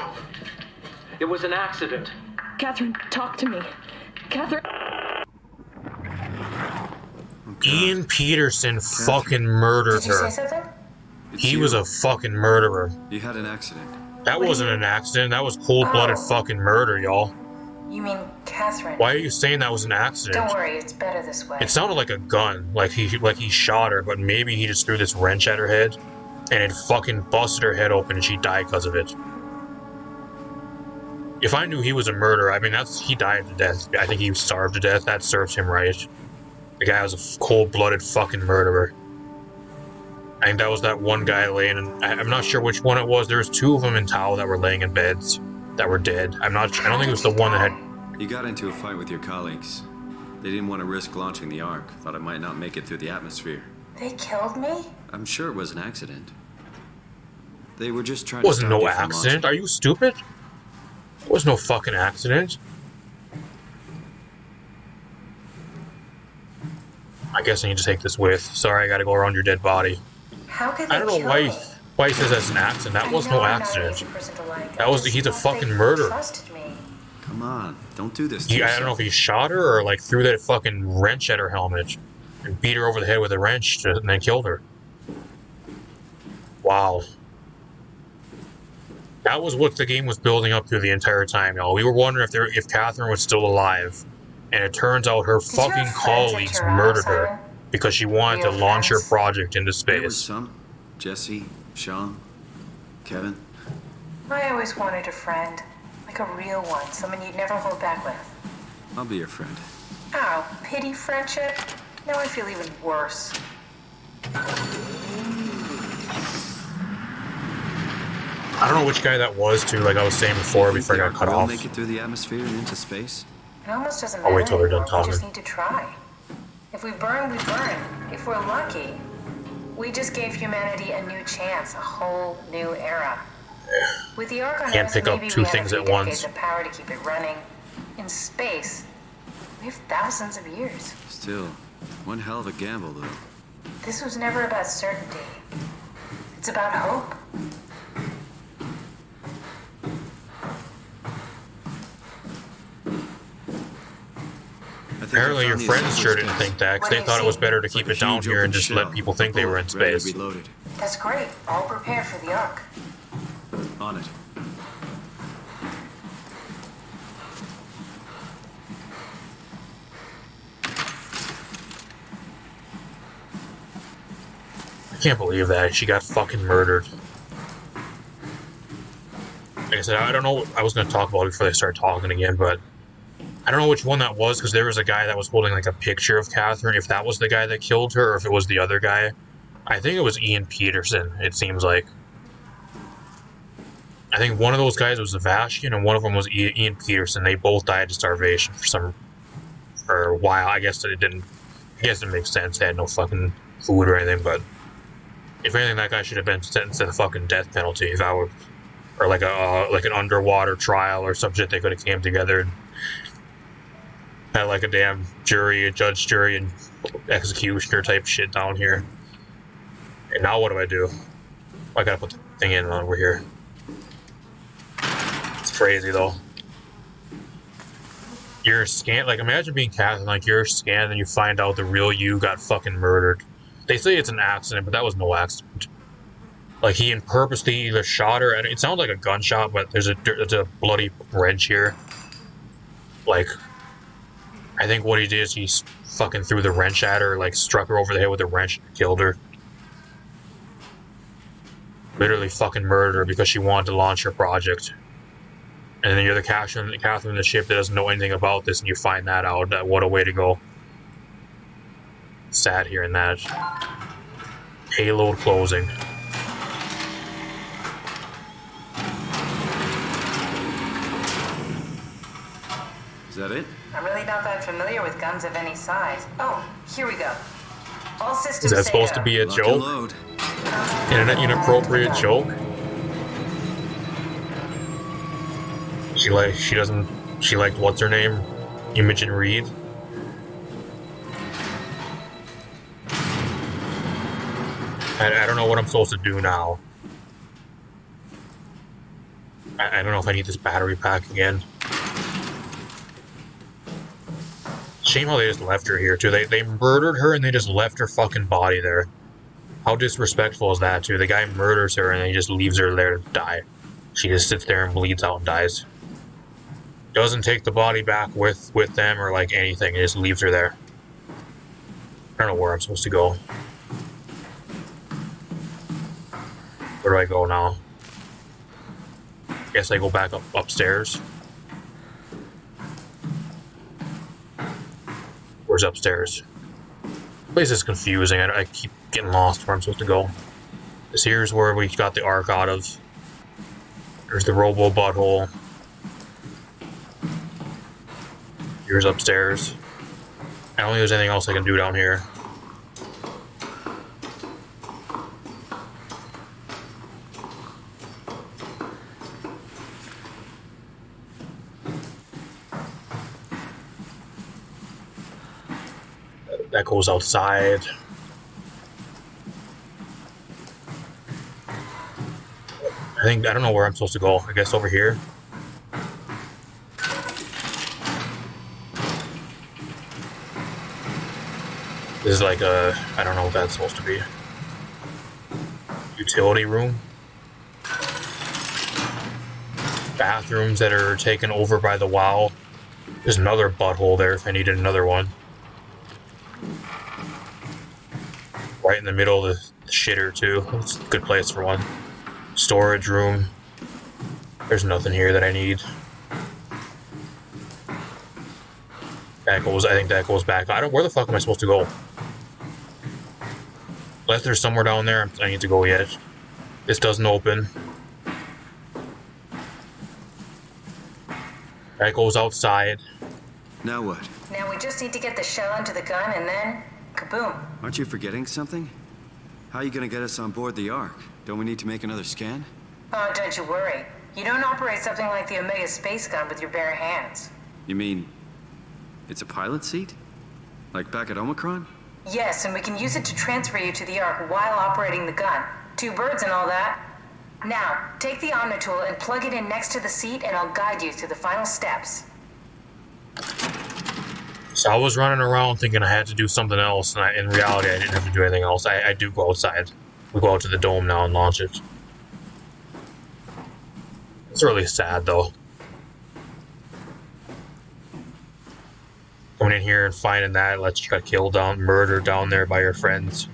J: It was an accident.
K: Catherine, talk to me. Catherine.
A: Ian Peterson fucking murdered
I: Did you say
A: her.
I: something?
A: He was a fucking murderer.
C: You had an accident.
A: That wasn't an accident. That was cold-blooded fucking murder, y'all.
I: You mean Catherine?
A: Why are you saying that was an accident?
I: Don't worry, it's better this way.
A: It sounded like a gun, like he shot her, but maybe he just threw this wrench at her head, and it fucking busted her head open, and she died because of it. If I knew he was a murderer, I mean, he died to death. I think he starved to death. That serves him right. The guy was a cold-blooded fucking murderer. I think that was that one guy laying in... I'm not sure which one it was. There was two of them in Tau that were laying in beds that were dead. I don't think it was the one that had...
C: You got into a fight with your colleagues. They didn't want to risk launching the Ark. Thought it might not make it through the atmosphere.
I: They killed me?
C: I'm sure it was an accident. They were just trying
A: It wasn't
C: to stop
A: no
C: you from
A: accident.
C: launching.
A: Are you stupid? It was no fucking accident. I guess I need to take this with. Sorry, I gotta go around your dead body.
I: How could they
A: I don't know
I: kill
A: why
I: me?
A: he says that's an accident. That was no accident. That was he's a fucking murderer.
I: Trusted me.
C: Come on, don't do this to
A: I
C: yourself.
A: don't know if he shot her or like threw that fucking wrench at her helmet and beat her over the head with a wrench and then killed her. Wow. That was what the game was building up to the entire time, y'all. We were wondering if Catherine was still alive, and it turns out her fucking
I: friends
A: colleagues
I: enter our
A: murdered her
I: Simon?
A: because she wanted to
I: Real
A: launch her
I: friends?
A: project into
C: There was
A: space.
C: some. Jesse, Sean, Kevin.
I: I always wanted a friend. Like a real one. Someone you'd never hold back with.
C: I'll be your friend.
I: Oh, pity friendship? Now I feel even worse.
A: I don't know which guy that was, too, like I was saying before, before I got cut
C: Will
A: off.
C: make it through the atmosphere and into space?
I: It almost doesn't
A: I'll
I: matter
A: wait till they're done
I: anymore. We
A: talking.
I: just need to try. If we burn, we burn. If we're lucky, we just gave humanity a new chance, a whole new era. With the Ark on
A: Can't
I: Earth,
A: pick up
I: maybe
A: two
I: we have
A: things
I: a few
A: at once.
I: decades of power to keep it running. In space, we have thousands of years.
C: Still, one hell of a gamble, though.
I: This was never about certainty. It's about hope.
A: Apparently your friends sure didn't think that, because they thought it was better to keep it down here and just let people think they were in space.
I: That's great. All prepared for the Ark.
C: On it.
A: I can't believe that. She got fucking murdered. Like I said, I don't know. I was going to talk about it before they start talking again, but I don't know which one that was, because there was a guy that was holding like a picture of Catherine, if that was the guy that killed her, or if it was the other guy. I think it was Ian Peterson, it seems like. I think one of those guys was Sebastian, and one of them was Ian Peterson. They both died of starvation for a while. I guess it didn't make sense. They had no fucking food or anything, but if anything, that guy should have been sentenced to the fucking death penalty. If I would, or like an underwater trial or some shit. They could have came together and had like a damn jury, a judge, jury, and executioner type shit down here. And now what do I do? I gotta put the thing in over here. It's crazy though. You're scanned, like imagine being Catherine, like you're scanned and you find out the real you got fucking murdered. They say it's an accident, but that was no accident. Like he purposely either shot her, and it sounds like a gunshot, but there's a bloody wrench here. Like, I think what he did is he fucking threw the wrench at her, like struck her over the head with a wrench and killed her. Literally fucking murdered her because she wanted to launch her project. And then you're the Catherine in the ship that doesn't know anything about this, and you find that out. That what a way to go. Sad hearing that. Payload closing.
C: Is that it?
I: I'm really not that familiar with guns of any size. Oh, here we go. All systems.
A: Is that supposed to be a joke? An inappropriate joke? She liked what's her name? Imogen Reed? I don't know what I'm supposed to do now. I don't know if I need this battery pack again. Shame how they just left her here too. They murdered her and they just left her fucking body there. How disrespectful is that too? The guy murders her and he just leaves her there to die. She just sits there and bleeds out and dies. Doesn't take the body back with them or like anything. It just leaves her there. I don't know where I'm supposed to go. Where do I go now? Guess I go back upstairs. Where's upstairs? This place is confusing. I keep getting lost where I'm supposed to go. This here's where we got the Ark out of. There's the robo butthole. Here's upstairs. I don't think there's anything else I can do down here. That goes outside. I don't know where I'm supposed to go. I guess over here. This is like a, I don't know what that's supposed to be. Utility room. Bathrooms that are taken over by the WoW. There's another butthole there if I needed another one. Right in the middle of the shitter too. It's a good place for one. Storage room. There's nothing here that I need. I think that goes back. Where the fuck am I supposed to go? Unless there's somewhere down there I need to go yet. This doesn't open. That goes outside.
C: Now what?
I: Now we just need to get the shell into the gun and then kaboom.
C: Aren't you forgetting something? How are you gonna get us on board the Ark? Don't we need to make another scan?
I: Oh, don't you worry. You don't operate something like the Omega space gun with your bare hands.
C: You mean it's a pilot seat? Like back at Omicron?
I: Yes, and we can use it to transfer you to the Ark while operating the gun. 2 birds and all that. Now, take the Omnitool and plug it in next to the seat, and I'll guide you through the final steps.
A: So I was running around thinking I had to do something else, and in reality I didn't have to do anything else. I do go outside. We go out to the dome now and launch it. It's really sad, though. Coming in here and finding that, like, you got killed down, murdered down there by your friends.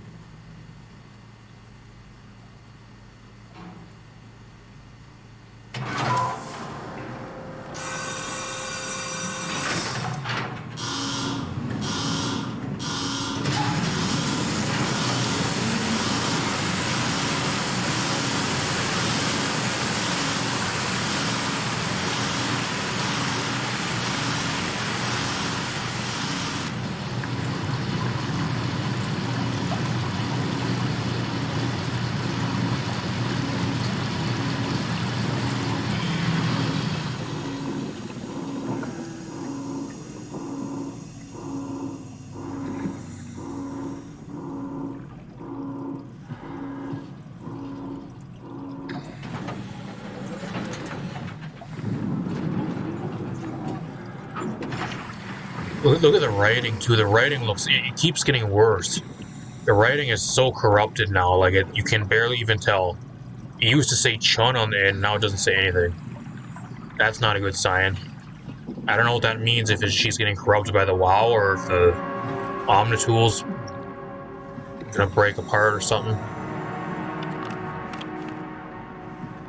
A: Look at the writing too. The writing it keeps getting worse. The writing is so corrupted now, like you can barely even tell. It used to say chun on the end, now it doesn't say anything. That's not a good sign. I don't know what that means, if she's getting corrupted by the WoW, or if the Omnitool's gonna break apart or something.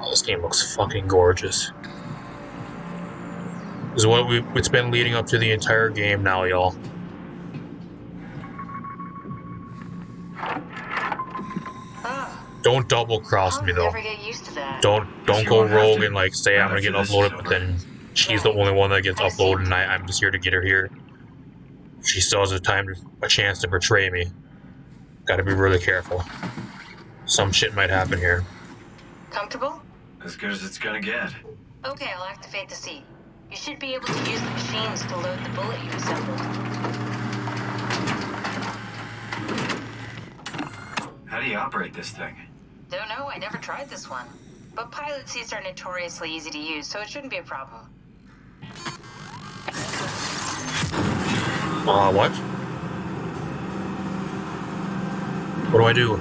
A: Oh, this game looks fucking gorgeous. This is what it's been leading up to the entire game now, y'all. Don't double cross me though. Don't go rogue and like say I'm gonna get uploaded, but then she's the only one that gets uploaded, and I'm just here to get her here. She still has a chance to betray me. Gotta be really careful. Some shit might happen here.
I: Comfortable?
C: As good as it's gonna get.
I: Okay, I'll activate the seat. You should be able to use the machines to load the bullet you assembled.
C: How do you operate this thing?
I: Don't know, I never tried this one. But pilot seats are notoriously easy to use, so it shouldn't be a problem.
A: What? What do I do?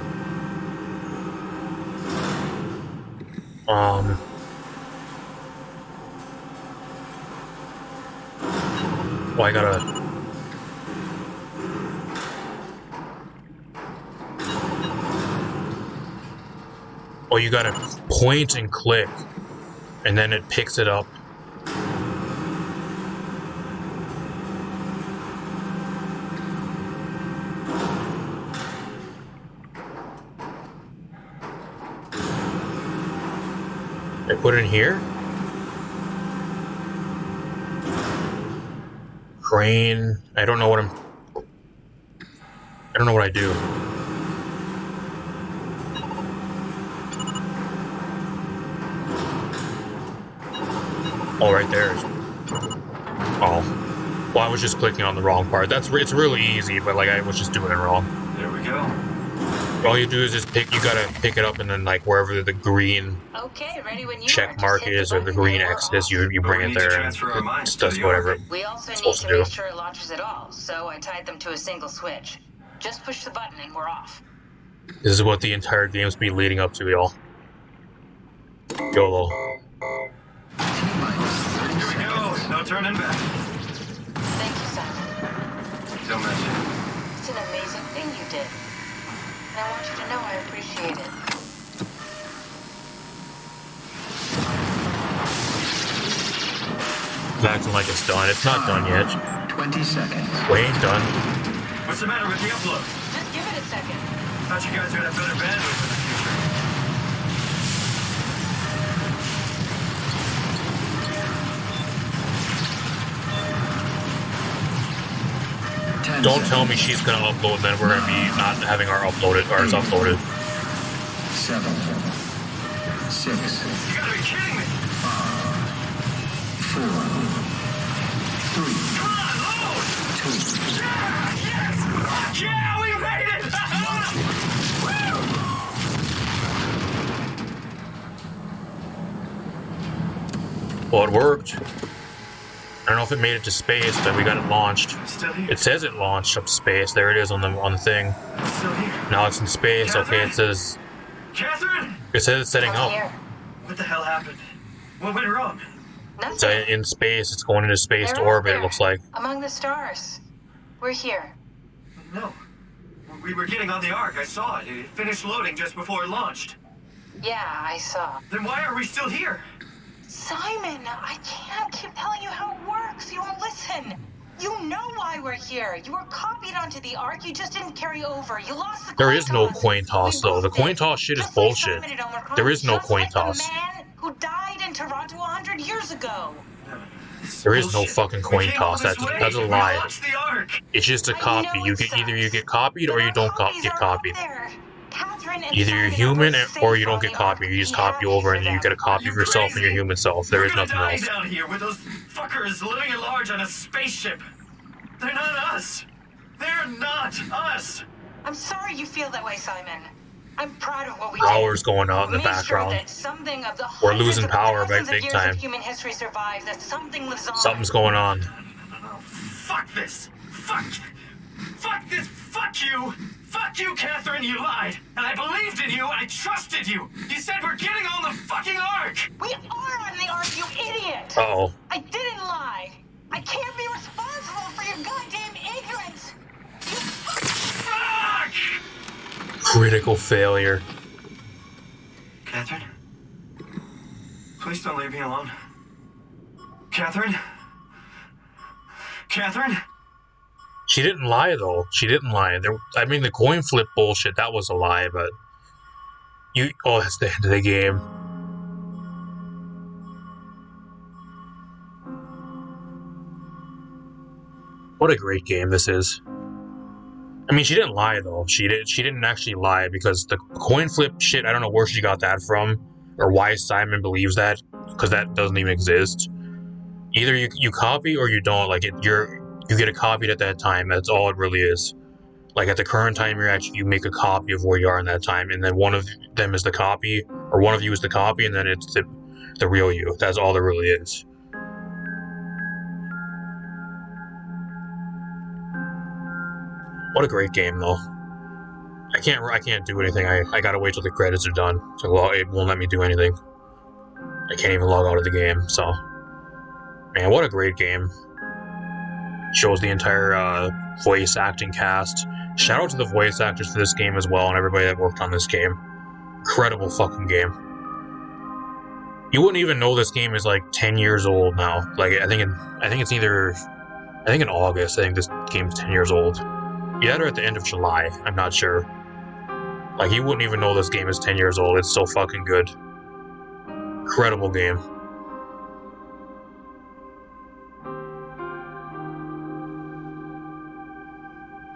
A: Oh, I gotta... Oh, you gotta point and click, and then it picks it up. I put it in here? Crane. I don't know what I do. Oh, right there. Oh. Well, I was just clicking on the wrong part. It's really easy, but like I was just doing it wrong.
C: There we go.
A: All you do is just you gotta pick it up, and then like wherever the green check mark is, or the green X is, you bring it there, and it does whatever
I: We also
A: it's
I: need
A: supposed
I: to
A: to do.
I: make sure it launches at all, so I tied them to a single switch. Just push the button and we're off.
A: This is what the entire game's been leading up to, y'all. YOLO.
C: Here we go. No turning back.
I: Thank you, Simon.
C: Don't mention it.
I: It's an amazing thing you did. And I want you to know I appreciate it.
A: It's acting like it's done. It's not done yet.
L: 20 seconds.
A: We ain't done.
C: What's the matter with the upload?
I: Just give it a second.
C: Thought you guys would have better bandwidth in the future.
A: Don't tell me she's gonna upload, then we're gonna be not having ours uploaded.
L: 7, 6.
C: You gotta be kidding me!
L: 5, 4,
A: Well, it worked. I don't know if it made it to space, but we got it launched.
D: Still here.
A: It says it launched up to space. There it is on the thing.
D: Still here.
A: Now it's in space.
D: Catherine?
A: Okay, it says
D: Catherine!
A: it's setting
I: I'm
A: up.
I: here.
D: What the hell happened? What went wrong?
A: It's
I: Nothing.
A: in space. It's going into space
I: They're
A: to
I: up
A: orbit. It
I: there,
A: looks like.
I: among the stars. We're here.
D: No. We were getting on the Ark. I saw it. It finished loading just before it launched.
I: Yeah, I saw.
D: Then why are we still here?
I: Simon, I can't keep telling you how it works. You won't listen. You know why we're here. You were copied onto the Ark. You just didn't carry over. You lost the
A: There is no
I: toss.
A: coin toss
I: We
A: though. The
I: both
A: coin
I: did.
A: toss shit is
I: Just like
A: bullshit.
I: Simon at Omicron,
A: There is no
I: just
A: coin
I: like
A: toss.
I: The man who died in Toronto 100 years ago.
A: There is no fucking coin toss. That's a lie.
D: Launched the Ark.
A: It's just a
I: I
A: copy.
I: know
A: You
I: it
A: get either you
I: sucks,
A: get copied or
I: but
A: you
I: our
A: don't
I: copies
A: get
I: are
A: copied.
I: up there. Catherine and
A: Either you're
I: Simon
A: human
I: are
A: or you
I: safe
A: don't
I: on
A: get
I: the
A: copied.
I: Ark.
A: You just
I: Be
A: copy
I: happy
A: over
I: for
A: and then you
I: them.
A: get a copy of yourself and your
D: crazy?
A: human self. There
D: We're
A: is
D: gonna
A: nothing
D: die
A: else.
D: down here with those fuckers living at large on a spaceship. They're not us. They're not us.
I: I'm sorry you feel that way, Simon. I'm proud of what we
A: Power's
I: did.
A: going on in the
I: We made sure
A: background.
I: that something of the
A: We're
I: hundreds
A: losing
I: of
A: power by
I: thousands of
A: big
I: years
A: time.
I: of human history survives, that something lives on.
A: Something's going on.
D: Oh, fuck this. Fuck this. Fuck you. Fuck you, Catherine. You lied. And I believed in you. I trusted you. You said we're getting on the fucking Ark.
I: We are on the Ark, you idiot!
A: Uh-oh.
I: I didn't lie. I can't be responsible for your goddamn ignorance.
D: Fuck!
A: Critical failure.
D: Catherine? Please don't leave me alone. Catherine? Catherine?
A: She didn't lie though. She didn't lie. I mean, the coin flip bullshit, that was a lie, but oh, that's the end of the game. What a great game this is. I mean, she didn't lie though. She didn't actually lie, because the coin flip shit, I don't know where she got that from or why Simon believes that, because that doesn't even exist. Either you copy or you don't. Like you get a copy at that time. That's all it really is. Like at the current time you make a copy of where you are in that time, and then one of them is the copy, or one of you is the copy, and then it's the real you. That's all there really is. What a great game though. I can't do anything. I gotta wait till the credits are done. So it won't let me do anything. I can't even log out of the game. So, man, what a great game. Shows the entire voice acting cast. Shout out to the voice actors for this game as well, and everybody that worked on this game. Incredible fucking game. You wouldn't even know this game is like 10 years old now. Like I think in August, I think this game's 10 years old. Either at the end of July, I'm not sure. Like you wouldn't even know this game is 10 years old. It's so fucking good. Incredible game.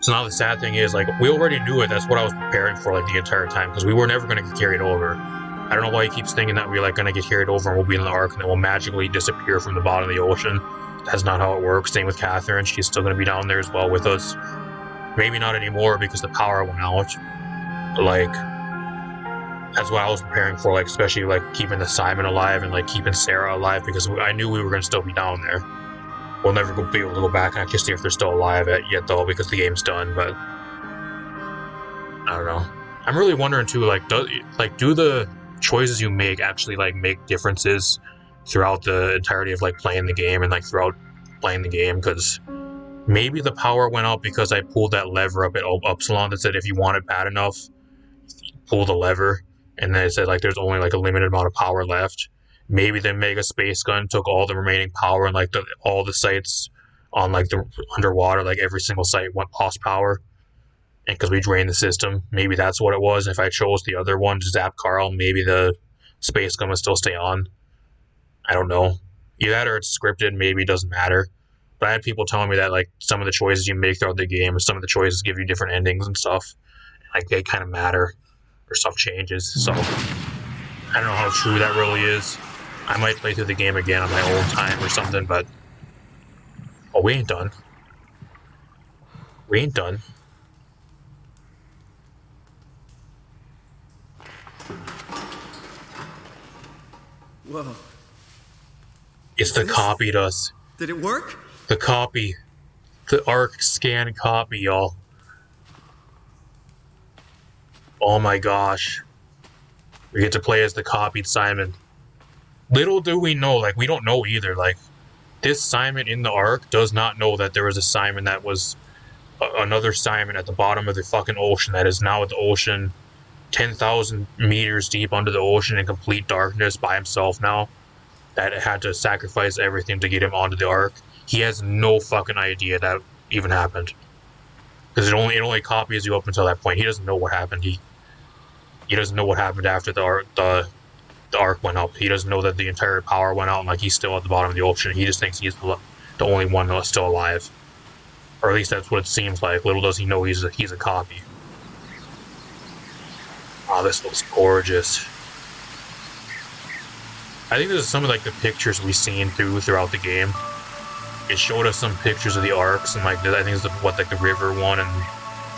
A: So now the sad thing is, like, we already knew it. That's what I was preparing for, like, the entire time, because we were never going to get carried over. I don't know why he keeps thinking that we're, like, going to get carried over and we'll be in the Ark and then we'll magically disappear from the bottom of the ocean. That's not how it works. Same with Catherine. She's still going to be down there as well with us. Maybe not anymore because the power went out. But, like, that's what I was preparing for, like, especially, like, keeping the Simon alive and, like, keeping Sarah alive, because I knew we were going to still be down there. We'll never be able to go back and actually see if they're still alive yet, though, because the game's done, but I don't know. I'm really wondering, too, like, do the choices you make actually, like, make differences throughout the entirety of, like, playing the game and, like, throughout playing the game, because maybe the power went out because I pulled that lever up at Upsilon that said if you want it bad enough, pull the lever, and then it said, like, there's only, like, a limited amount of power left. Maybe the Mega Space Gun took all the remaining power and, like, all the sites on, like, the underwater, like, every single site lost power. And because we drained the system, maybe that's what it was. If I chose the other one to zap Carl, maybe the Space Gun would still stay on. I don't know. Either that or it's scripted, maybe it doesn't matter. But I had people telling me that, like, some of the choices you make throughout the game, some of the choices give you different endings and stuff. Like, they kind of matter, or stuff changes, so I don't know how true that really is. I might play through the game again on my own time or something, but oh, we ain't done. We ain't done.
C: Whoa.
A: It's the copy to us.
C: Did it work?
A: The copy. The ARC scan copy, y'all. Oh my gosh. We get to play as the copied Simon. Little do we know, like, we don't know either. Like, this Simon in the ARC does not know that there was a Simon that was another Simon at the bottom of the fucking ocean that is now at the ocean 10,000 meters deep under the ocean in complete darkness by himself now. That had to sacrifice everything to get him onto the ARC. He has no fucking idea that even happened. Because it only copies you up until that point. He doesn't know what happened. He doesn't know what happened after the ARC went up. He doesn't know that the entire power went out and like he's still at the bottom of the ocean. He just thinks he's the only one that's still alive. Or at least that's what it seems like. Little does he know he's a copy. Oh, this looks gorgeous. I think this is some of like the pictures we've seen throughout the game. It showed us some pictures of the arcs and like I think it's like the river one and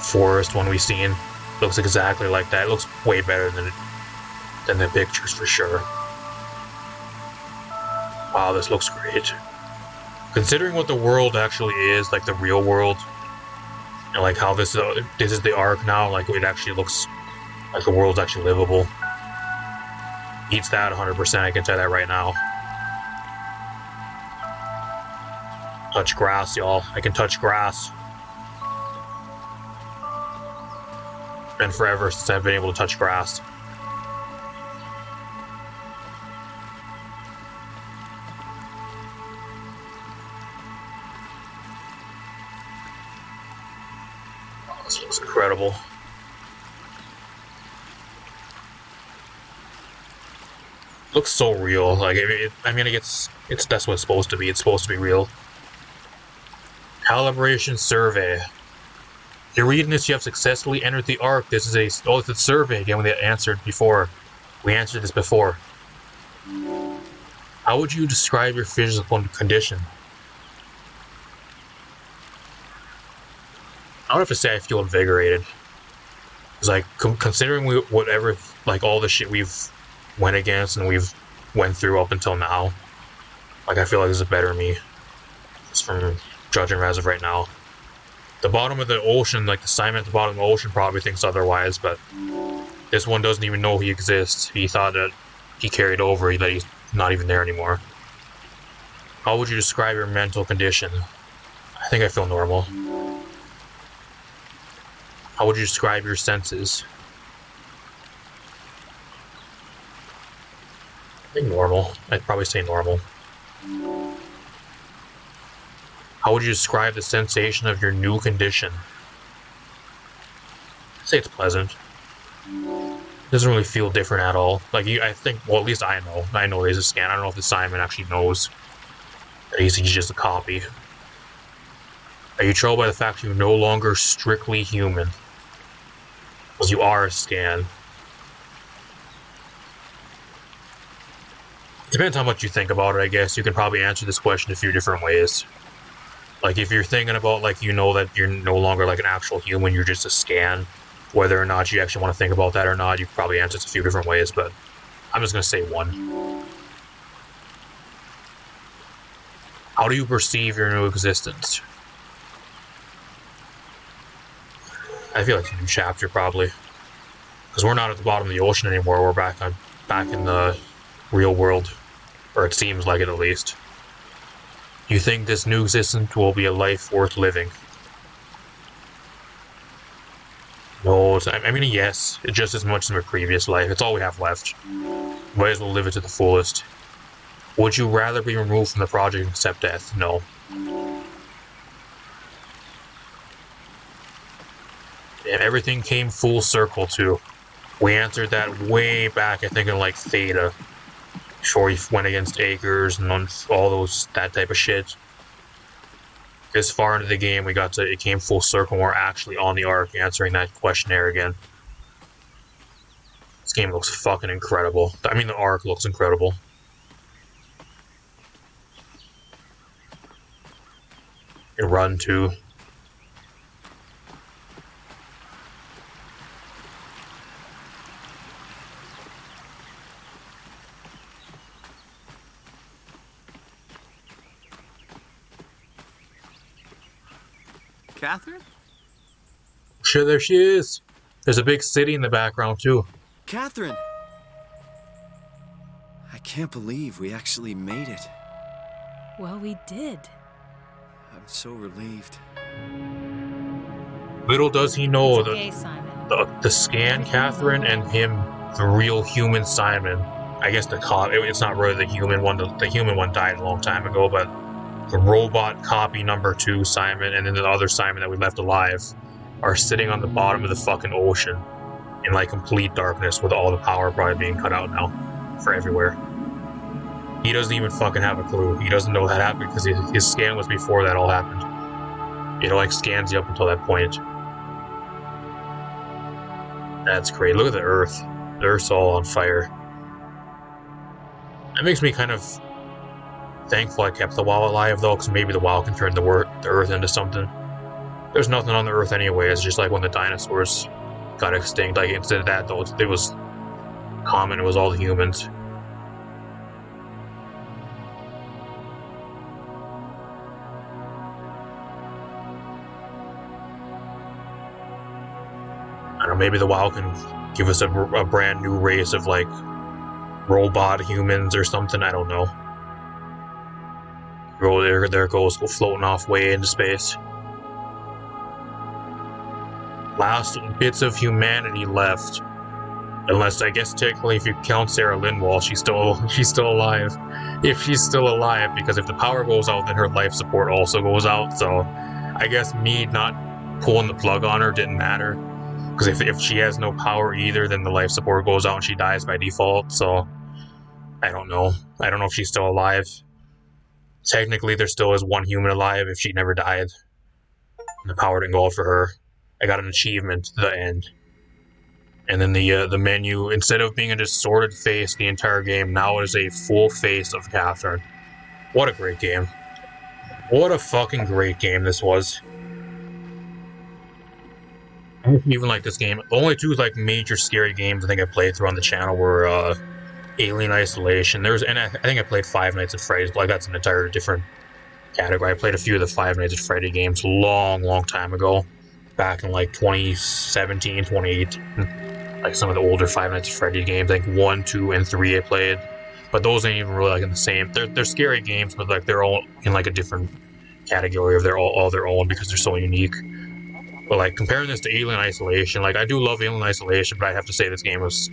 A: forest one we've seen. Looks exactly like that. It looks way better than the pictures for sure. Wow, this looks great. Considering what the world actually is, like the real world, and like how this is the arc now, like it actually looks like the world's actually livable. Beats that 100%, I can tell that right now. Touch grass, y'all. I can touch grass. Been forever since I've been able to touch grass. Oh, this looks incredible. Looks so real. Like I mean, that's what it's supposed to be. It's supposed to be real. Calibration survey. You're reading this. You have successfully entered the ARC. This is it's a survey again. We answered before. We answered this before. How would you describe your physical condition? I don't have to say I feel invigorated. It's like considering whatever like all the shit we've went against and we've went through up until now. Like I feel like this is a better me. Just from judging as of right now. The bottom of the ocean, like the Simon at the bottom of the ocean probably thinks otherwise, but this one doesn't even know he exists. He thought that he carried over, that he's not even there anymore. How would you describe your mental condition? I think I feel normal. How would you describe your senses? I think normal. I'd probably say normal. How would you describe the sensation of your new condition? I'd say it's pleasant. It doesn't really feel different at all. Like, I think, well, at least I know. I know there's a scan. I don't know if the Simon actually knows that he's just a copy. Are you troubled by the fact you're no longer strictly human? Because you are a scan. Depends how much you think about it, I guess. You can probably answer this question a few different ways. Like, if you're thinking about, like, you know that you're no longer, like, an actual human, you're just a scan. Whether or not you actually want to think about that or not, you can probably answer it a few different ways, but I'm just going to say one. How do you perceive your new existence? I feel like it's a new chapter, probably. Because we're not at the bottom of the ocean anymore, we're back in the real world. Or it seems like it, at least. You think this new existence will be a life worth living? No, I mean, yes. It's just as much as my previous life. It's all we have left. Might as well live it to the fullest. Would you rather be removed from the project and accept death? No. And everything came full circle, too. We answered that way back, I think, in, like, Theta. Before he went against Acres and all that type of shit. This far into the game, it came full circle, and we're actually on the ARC answering that questionnaire again. This game looks fucking incredible. I mean, the ARC looks incredible. And run, too.
C: Catherine?
A: Shit, there she is. There's a big city in the background, too.
C: Catherine! I can't believe we actually made it.
M: Well, we did.
C: I'm so relieved.
A: Little does he know
M: It's okay, Simon.
A: the scan Catherine and him, the real human Simon. I guess it's not really the human one. The human one died a long time ago, but the robot copy number 2 Simon and then the other Simon that we left alive are sitting on the bottom of the fucking ocean in like complete darkness with all the power probably being cut out now for everywhere. He doesn't even fucking have a clue. He doesn't know that happened because his scan was before that all happened. It like scans you up until that point. That's great. Look at the Earth. The Earth's all on fire. That makes me kind of thankful I kept the WoW alive though, because maybe the WoW can turn the Earth into something. There's nothing on the Earth anyway. It's just like when the dinosaurs got extinct. Like instead of that though, it was common. It was all the humans. I don't know, maybe the WoW can give us a brand new race of like robot humans or something. I don't know. There goes floating off way into space. Last bits of humanity left, unless I guess technically if you count Sarah Lindwall, she's still alive. If she's still alive, because if the power goes out, then her life support also goes out. So I guess me not pulling the plug on her didn't matter, because if she has no power either, then the life support goes out and she dies by default. So I don't know. I don't know if she's still alive. Technically, there still is one human alive if she never died. And the power didn't go out for her. I got an achievement to the end. And then the menu, instead of being a distorted face the entire game, now it is a full face of Catherine. What a great game. What a fucking great game this was. I even like this game. The only two like major scary games I think I played through on the channel were Alien Isolation. And I think I played Five Nights at Freddy's, but like that's an entirely different category. I played a few of the Five Nights at Freddy games long time ago. Back in like 2017, 2018. Like some of the older Five Nights at Freddy games, like 1, 2, and 3 I played. But those ain't even really like in the same. They're scary games, but like they're all in like a different category of all their own because they're so unique. But like comparing this to Alien Isolation, like I do love Alien Isolation, but I have to say this game was,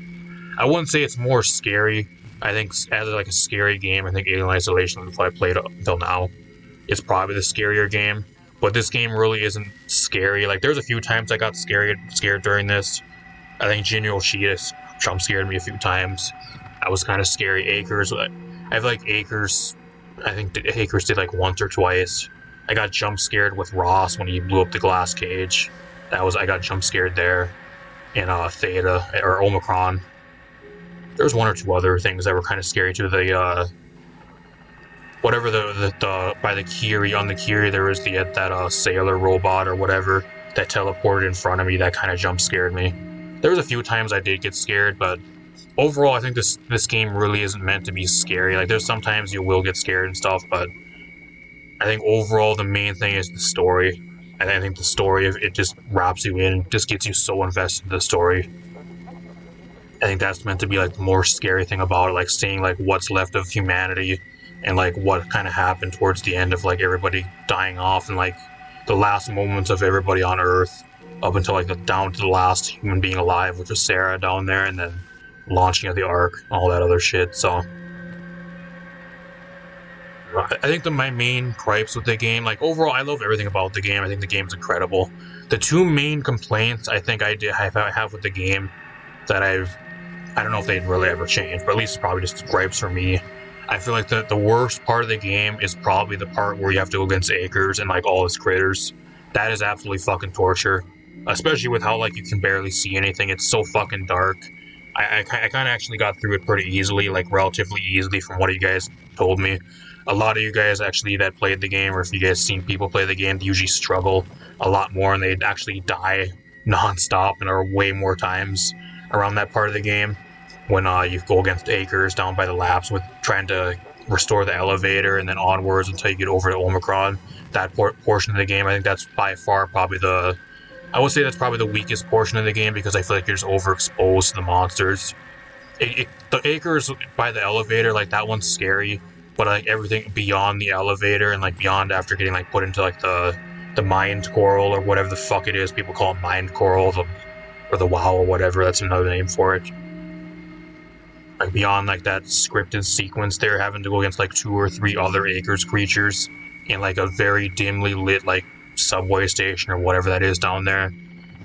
A: I wouldn't say it's more scary. I think as like a scary game, I think Alien Isolation is what I played up until now. It's probably the scarier game. But this game really isn't scary. Like there's a few times I got scared during this. I think Jinyo Shida jump scared me a few times. I was kind of scary. Acres, I have like Acres. I think Acres did like once or twice. I got jump scared with Ross when he blew up the glass cage. I got jump scared there. In Theta or Omicron. There was one or two other things that were kind of scary too. Whatever by the Kiri, on the Kiri there was that sailor robot or whatever that teleported in front of me that kind of jump scared me. There was a few times I did get scared, but overall I think this game really isn't meant to be scary. Like there's sometimes you will get scared and stuff, but I think overall the main thing is the story. And I think the story, it just wraps you in, just gets you so invested in the story. I think that's meant to be like the more scary thing about it, like seeing like what's left of humanity and like what kind of happened towards the end of like everybody dying off and like the last moments of everybody on Earth up until like down to the last human being alive, which was Sarah down there, and then launching of the Ark, all that other shit. So I think my main gripes with the game, like overall I love everything about the game. I think the game's incredible. The two main complaints I think I have with the game that I don't know if they'd really ever change, but at least it's probably just gripes for me. I feel like the worst part of the game is probably the part where you have to go against Acres and like all his critters. That is absolutely fucking torture, especially with how like you can barely see anything. It's so fucking dark. I kind of actually got through it pretty easily, like relatively easily from what you guys told me. A lot of you guys actually that played the game, or if you guys seen people play the game, they usually struggle a lot more and they'd actually die non-stop and are way more times around that part of the game. when you go against Acres down by the labs with trying to restore the elevator and then onwards until you get over to Omicron. That portion of the game, I think that's by far probably I would say that's probably the weakest portion of the game because I feel like you're just overexposed to the monsters. The Acres by the elevator, like that one's scary, but like everything beyond the elevator and like beyond after getting like put into like the mind coral or whatever the fuck it is, people call it mind coral, or the WoW or whatever. That's another name for it. Like beyond like that scripted sequence, there having to go against like 2 or 3 other Acres creatures in like a very dimly lit like subway station or whatever that is down there.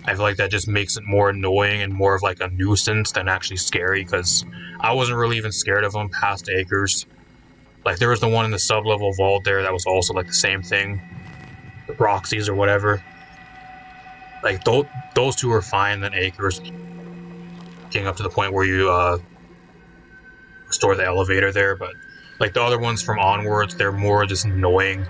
A: I feel like that just makes it more annoying and more of like a nuisance than actually scary, because I wasn't really even scared of them past Acres. Like there was the one in the sub-level vault there that was also like the same thing, the Roxy's or whatever. Like those two are fine, then Acres getting up to the point where you restore the elevator there, but like the other ones from onwards, they're more just annoying.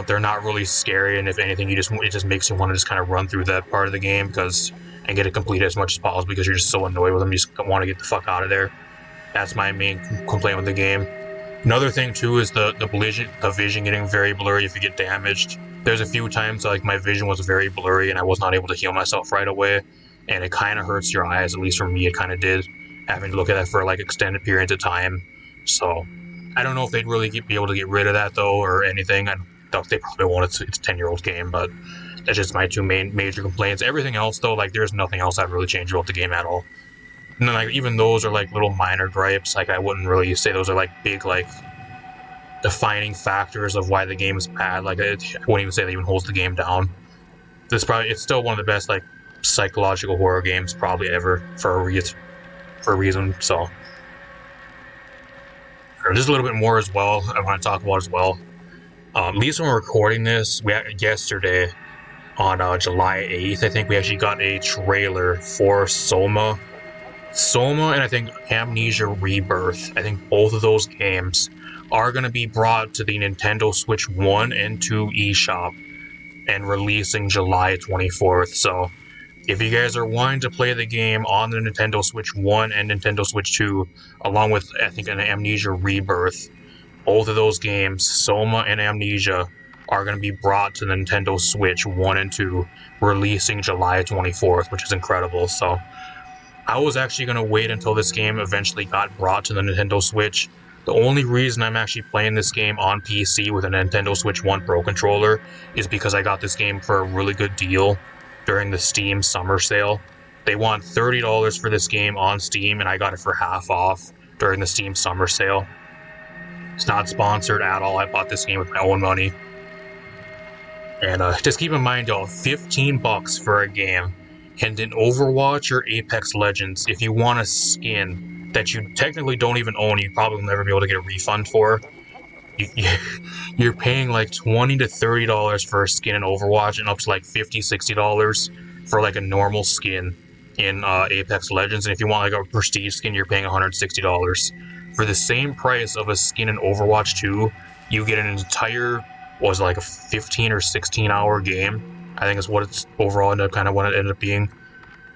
A: They're not really scary, and if anything, it just makes you want to just kind of run through that part of the game and get it completed as much as possible because you're just so annoyed with them. You just want to get the fuck out of there. That's my main complaint with the game. Another thing too is the vision getting very blurry if you get damaged. There's a few times like my vision was very blurry and I was not able to heal myself right away, and it kind of hurts your eyes. At least for me, it kind of did, having to look at that for like extended periods of time. So I don't know if they'd really be able to get rid of that though or anything. They probably won't. It's a 10-year-old game, but that's just my two major complaints. Everything else though, like there's nothing else I'd really change about the game at all. And then, like even those are like little minor gripes. Like I wouldn't really say those are like big like defining factors of why the game is bad. Like I wouldn't even say that even holds the game down. It's still one of the best like psychological horror games probably ever for a reason. So just a little bit more as well I want to talk about as well. At least when we're recording this, yesterday on July 8th, I think we actually got a trailer for Soma, and I think Amnesia Rebirth. I think both of those games are going to be brought to the Nintendo Switch 1 and 2 eShop and releasing July 24th. So if you guys are wanting to play the game on the Nintendo Switch 1 and Nintendo Switch 2, along with I think an Amnesia Rebirth, both of those games, Soma and Amnesia, are going to be brought to the Nintendo Switch 1 and 2, releasing July 24th, which is incredible. So I was actually going to wait until this game eventually got brought to the Nintendo Switch. The only reason I'm actually playing this game on PC with a Nintendo Switch 1 Pro controller is because I got this game for a really good deal during the Steam summer sale. They want $30 for this game on Steam, and I got it for half off during the Steam summer sale. It's not sponsored at all. I bought this game with my own money. And just keep in mind, y'all, $15 for a game. And in Overwatch or Apex Legends, if you want a skin that you technically don't even own, you probably will never be able to get a refund for, you're paying like $20 to $30 for a skin in Overwatch and up to like $50, $60 for like a normal skin in Apex Legends. And if you want like a prestige skin, you're paying $160. For the same price of a skin in Overwatch 2, you get an entire, like a 15 or 16 hour game. I think is what it's overall ended up being,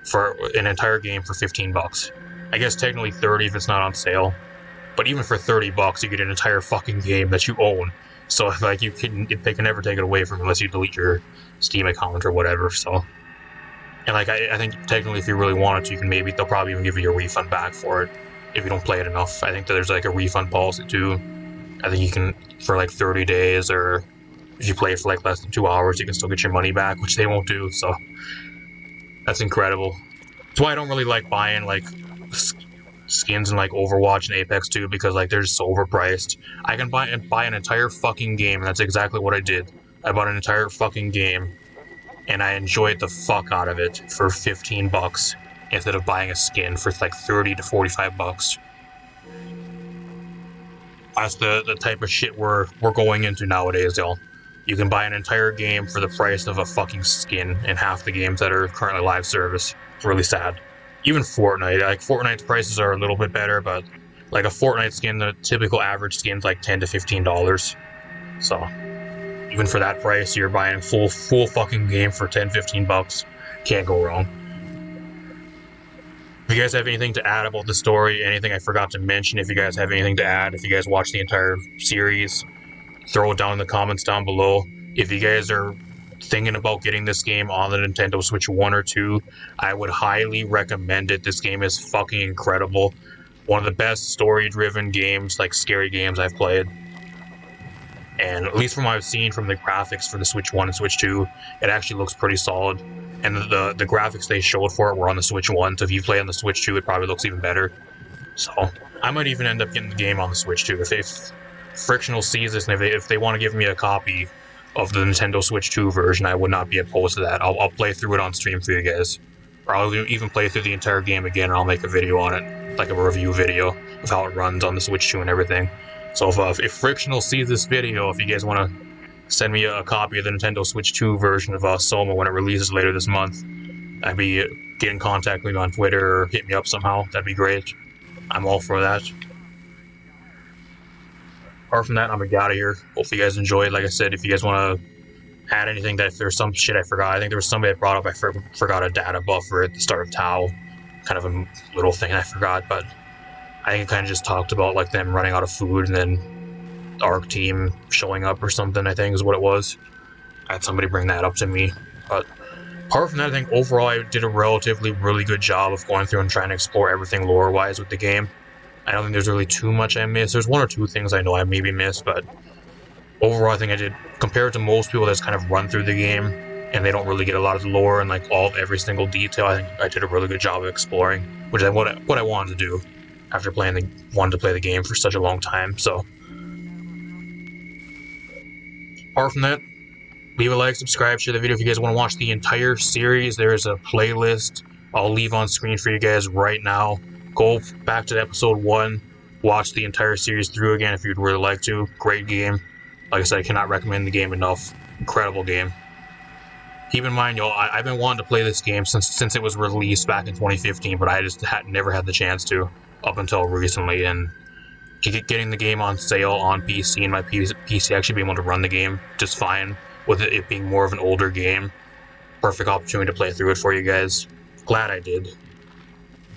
A: for an entire game for $15. I guess technically 30 if it's not on sale, but even for $30, you get an entire fucking game that you own. So like they can never take it away from you unless you delete your Steam account or whatever. So, and like I think technically if you really wanted to, they'll probably even give you a refund back for it if you don't play it enough. I think that there's like a refund policy too. I think you can, for like 30 days, or if you play it for like less than 2 hours, you can still get your money back, which they won't do. So that's incredible. That's why I don't really like buying like skins in like Overwatch and Apex 2, because like they're just so overpriced. I can buy an entire fucking game, and that's exactly what I did. I bought an entire fucking game, and I enjoyed the fuck out of it for $15 instead of buying a skin for like $30 to $45. That's the type of shit we're going into nowadays, y'all. You can buy an entire game for the price of a fucking skin in half the games that are currently live service. It's really sad. Even Fortnite, like Fortnite's prices are a little bit better, but like a Fortnite skin, the typical average skin's like $10 to $15. So even for that price, you're buying full fucking game for $10, $15. Can't go wrong. If you guys have anything to add about the story, anything I forgot to mention, if you guys have anything to add, if you guys watched the entire series, throw it down in the comments down below. If you guys are thinking about getting this game on the Nintendo Switch 1 or 2, I would highly recommend it. This game is fucking incredible. One of the best story-driven games, like scary games I've played. And at least from what I've seen from the graphics for the Switch 1 and Switch 2, it actually looks pretty solid. And the graphics they showed for it were on the Switch 1, so if you play on the Switch 2, it probably looks even better. So, I might even end up getting the game on the Switch 2. If Frictional sees this, and if they want to give me a copy of the Nintendo Switch 2 version, I would not be opposed to that. I'll play through it on stream for you guys. Or I'll even play through the entire game again, and I'll make a video on it, like a review video of how it runs on the Switch 2 and everything. So if Frictional sees this video, if you guys want to send me a copy of the Nintendo Switch 2 version of Soma when it releases later this month, I'd be get in contact with me on Twitter or hit me up somehow. That'd be great. I'm all for that. Apart from that, I'm gonna get out of here. Hope you guys enjoyed. Like I said, if you guys want to add anything, that if there's some shit I forgot, I think there was somebody that brought up I forgot a data buffer at the start of Tau. Kind of a little thing I forgot, but I think it kind of just talked about like them running out of food and then the ARC team showing up or something, I think is what it was. I had somebody bring that up to me. But apart from that, I think overall I did a relatively really good job of going through and trying to explore everything lore-wise with the game. I don't think there's really too much I missed. There's one or two things I know I maybe missed, but overall I think I did, compared to most people that's kind of run through the game and they don't really get a lot of the lore and like every single detail, I think I did a really good job of exploring, which is what I wanted to do after wanted to play the game for such a long time. So apart from that, leave a like, subscribe, share the video. If you guys want to watch the entire series, there's a playlist I'll leave on screen for you guys right now. Go back to episode 1, watch the entire series through again if you'd really like to. Great game. Like I said, I cannot recommend the game enough. Incredible game. Keep in mind, y'all, I've been wanting to play this game since it was released back in 2015, but I just never had the chance to up until recently. And getting the game on sale on PC and my PC actually being able to run the game just fine, with it being more of an older game. Perfect opportunity to play through it for you guys. Glad I did.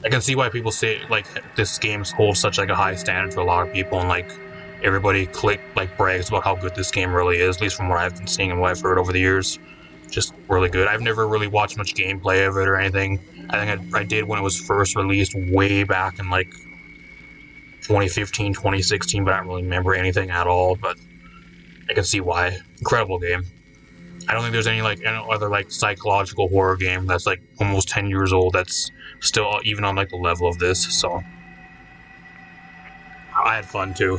A: I can see why people say like this game holds such like a high standard for a lot of people, and like everybody brags about how good this game really is, at least from what I've been seeing and what I've heard over the years. Just really good. I've never really watched much gameplay of it or anything. I think I did when it was first released way back in like 2015, 2016, but I don't really remember anything at all, but I can see why. Incredible game. I don't think there's any other like psychological horror game that's like almost 10 years old that's still even on like the level of this. So I had fun too.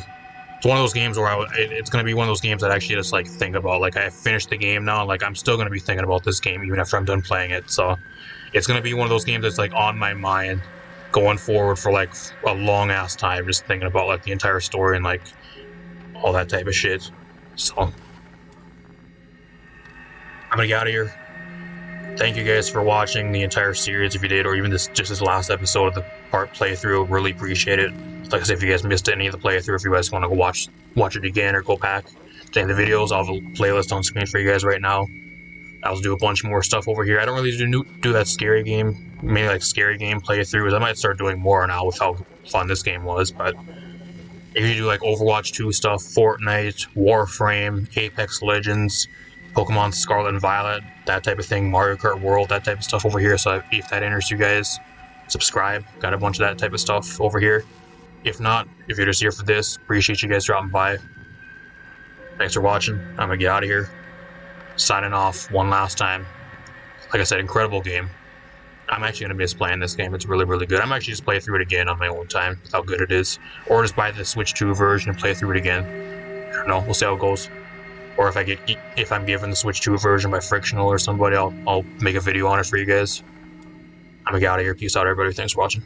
A: It's one of those games where it's going to be one of those games that I actually just like think about. Like I finished the game now, like I'm still going to be thinking about this game even after I'm done playing it. So it's going to be one of those games that's like on my mind going forward for like a long ass time, just thinking about like the entire story and like all that type of shit. So I'm gonna get out of here. Thank you guys for watching the entire series if you did, or even this last episode of the part playthrough. Really appreciate it. Like I said, if you guys missed any of the playthrough, if you guys want to go watch it again or go back to any of the videos, I'll have a playlist on screen for you guys right now. I'll do a bunch more stuff over here. I don't really do that scary game, mainly like scary game playthroughs. I might start doing more now with how fun this game was, but if you do like Overwatch 2 stuff, Fortnite, Warframe, Apex Legends, Pokemon Scarlet and Violet, that type of thing, Mario Kart World, that type of stuff over here. So if that interests you guys, subscribe. Got a bunch of that type of stuff over here. If not, if you're just here for this, appreciate you guys dropping by. Thanks for watching. I'm gonna get out of here. Signing off one last time. Like I said, incredible game. I'm actually gonna miss playing this game. It's really, really good. I'm actually just play through it again on my own time with how good it is. Or just buy the Switch 2 version and play through it again. I don't know, we'll see how it goes. Or if I'm given the Switch 2 version by Frictional or somebody, I'll make a video on it for you guys. I'm gonna get out of here. Peace out, everybody. Thanks for watching.